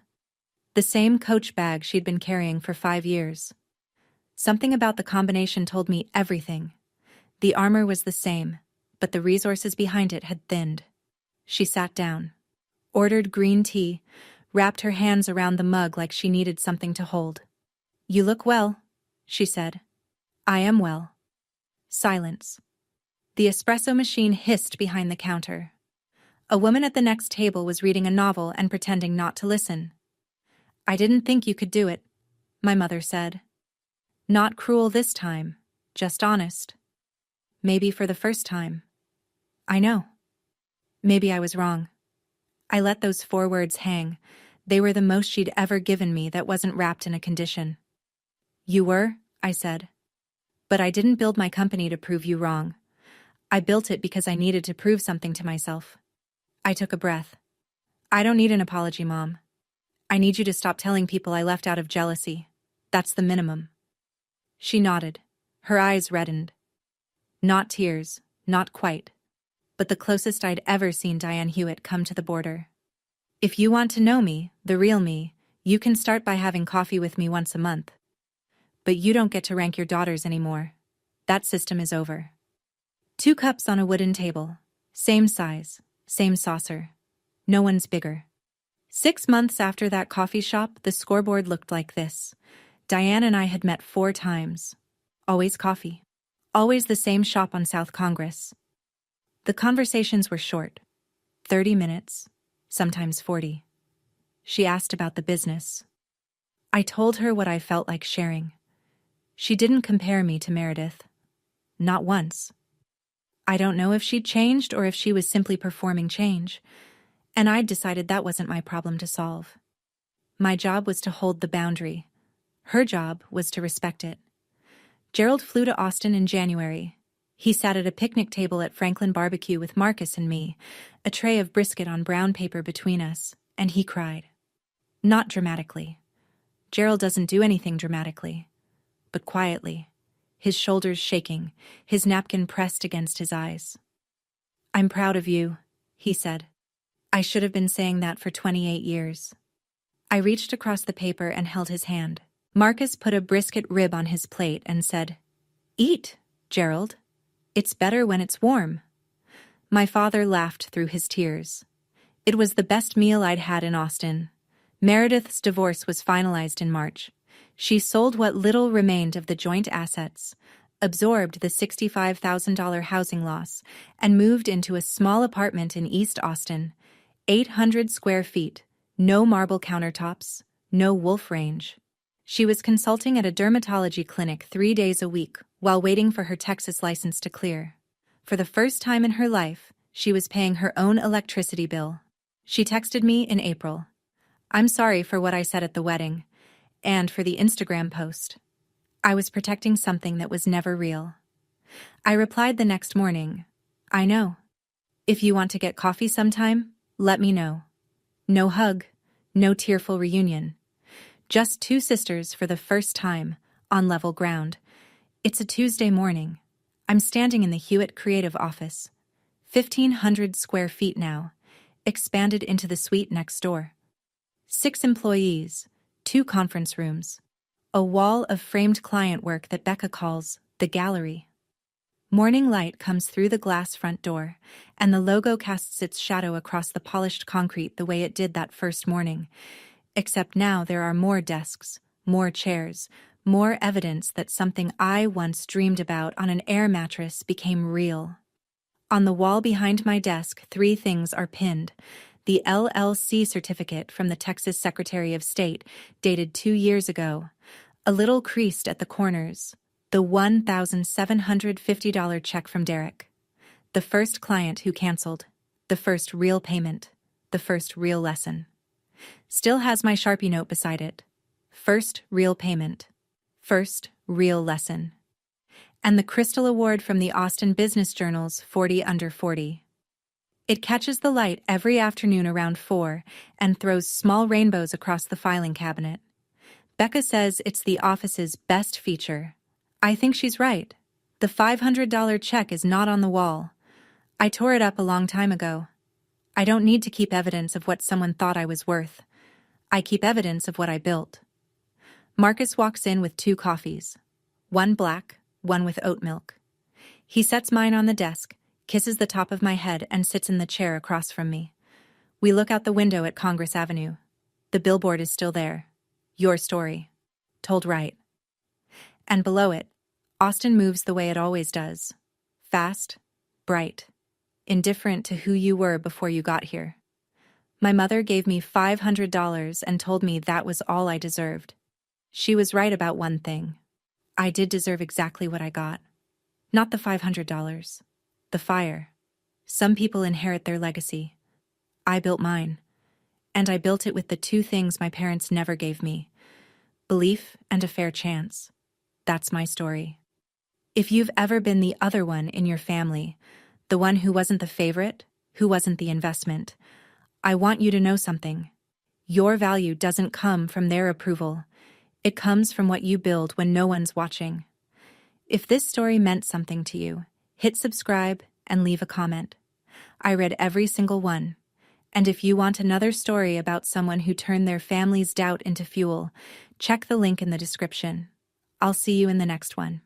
The same Coach bag she'd been carrying for 5 years. Something about the combination told me everything. The armor was the same, but the resources behind it had thinned. She sat down, ordered green tea, wrapped her hands around the mug like she needed something to hold. "You look well," she said. "I am well." Silence. The espresso machine hissed behind the counter. A woman at the next table was reading a novel and pretending not to listen. "I didn't think you could do it," my mother said. Not cruel this time, just honest. Maybe for the first time. I know. Maybe I was wrong. I let those 4 words hang. They were the most she'd ever given me that wasn't wrapped in a condition. "You were," I said. "But I didn't build my company to prove you wrong. I built it because I needed to prove something to myself." I took a breath. "I don't need an apology, Mom. I need you to stop telling people I left out of jealousy. That's the minimum." She nodded. Her eyes reddened. Not tears, not quite, but the closest I'd ever seen Diane Hewitt come to the border. "If you want to know me, the real me, you can start by having coffee with me once a month. But you don't get to rank your daughters anymore. That system is over." 2 cups on a wooden table. Same size, same saucer. No one's bigger. 6 months after that coffee shop, the scoreboard looked like this. Diane and I had met 4 times. Always coffee. Always the same shop on South Congress. The conversations were short. 30 minutes, sometimes 40. She asked about the business. I told her what I felt like sharing. She didn't compare me to Meredith. Not once. I don't know if she'd changed or if she was simply performing change, and I'd decided that wasn't my problem to solve. My job was to hold the boundary. Her job was to respect it. Gerald flew to Austin in January. He sat at a picnic table at Franklin Barbecue with Marcus and me, a tray of brisket on brown paper between us, and he cried. Not dramatically. Gerald doesn't do anything dramatically, but quietly, his shoulders shaking, his napkin pressed against his eyes. "I'm proud of you," he said. I should have been saying that for 28 years. I reached across the paper and held his hand. Marcus put a brisket rib on his plate and said, "Eat, Gerald. It's better when it's warm." My father laughed through his tears. It was the best meal I'd had in Austin. Meredith's divorce was finalized in March. She sold what little remained of the joint assets, absorbed the $65,000 housing loss, and moved into a small apartment in East Austin, 800 square feet, no marble countertops, no wolf range. She was consulting at a dermatology clinic 3 days a week while waiting for her Texas license to clear. For the first time in her life, she was paying her own electricity bill. She texted me in April. "I'm sorry for what I said at the wedding, and for the Instagram post. I was protecting something that was never real." I replied the next morning, "I know. If you want to get coffee sometime, let me know." No hug, no tearful reunion. Just 2 sisters for the first time, on level ground. It's a Tuesday morning. I'm standing in the Hewitt Creative office. 1,500 square feet now, expanded into the suite next door. 6 employees, 2 conference rooms. A wall of framed client work that Becca calls the gallery. Morning light comes through the glass front door, and the logo casts its shadow across the polished concrete the way it did that first morning. Except now there are more desks, more chairs, more evidence that something I once dreamed about on an air mattress became real. On the wall behind my desk, 3 things are pinned. The LLC certificate from the Texas Secretary of State, dated 2 years ago, a little creased at the corners, the $1,750 check from Derek. The first client who canceled, the first real payment, the first real lesson. Still has my Sharpie note beside it. First real payment. First real lesson. And the Crystal Award from the Austin Business Journal's 40 Under 40. It catches the light every afternoon around 4 and throws small rainbows across the filing cabinet. Becca says it's the office's best feature. I think she's right. The $500 check is not on the wall. I tore it up a long time ago. I don't need to keep evidence of what someone thought I was worth. I keep evidence of what I built. Marcus walks in with 2 coffees. One black, one with oat milk. He sets mine on the desk, kisses the top of my head, and sits in the chair across from me. We look out the window at Congress Avenue. The billboard is still there. Your story. Told right. And below it, Austin moves the way it always does. Fast, bright, indifferent to who you were before you got here. My mother gave me $500 and told me that was all I deserved. She was right about one thing. I did deserve exactly what I got. Not the $500. The fire. Some people inherit their legacy. I built mine. And I built it with the 2 things my parents never gave me: belief and a fair chance. That's my story. If you've ever been the other one in your family, the one who wasn't the favorite, who wasn't the investment, I want you to know something. Your value doesn't come from their approval. It comes from what you build when no one's watching. If this story meant something to you, hit subscribe and leave a comment. I read every single one. And if you want another story about someone who turned their family's doubt into fuel, check the link in the description. I'll see you in the next one.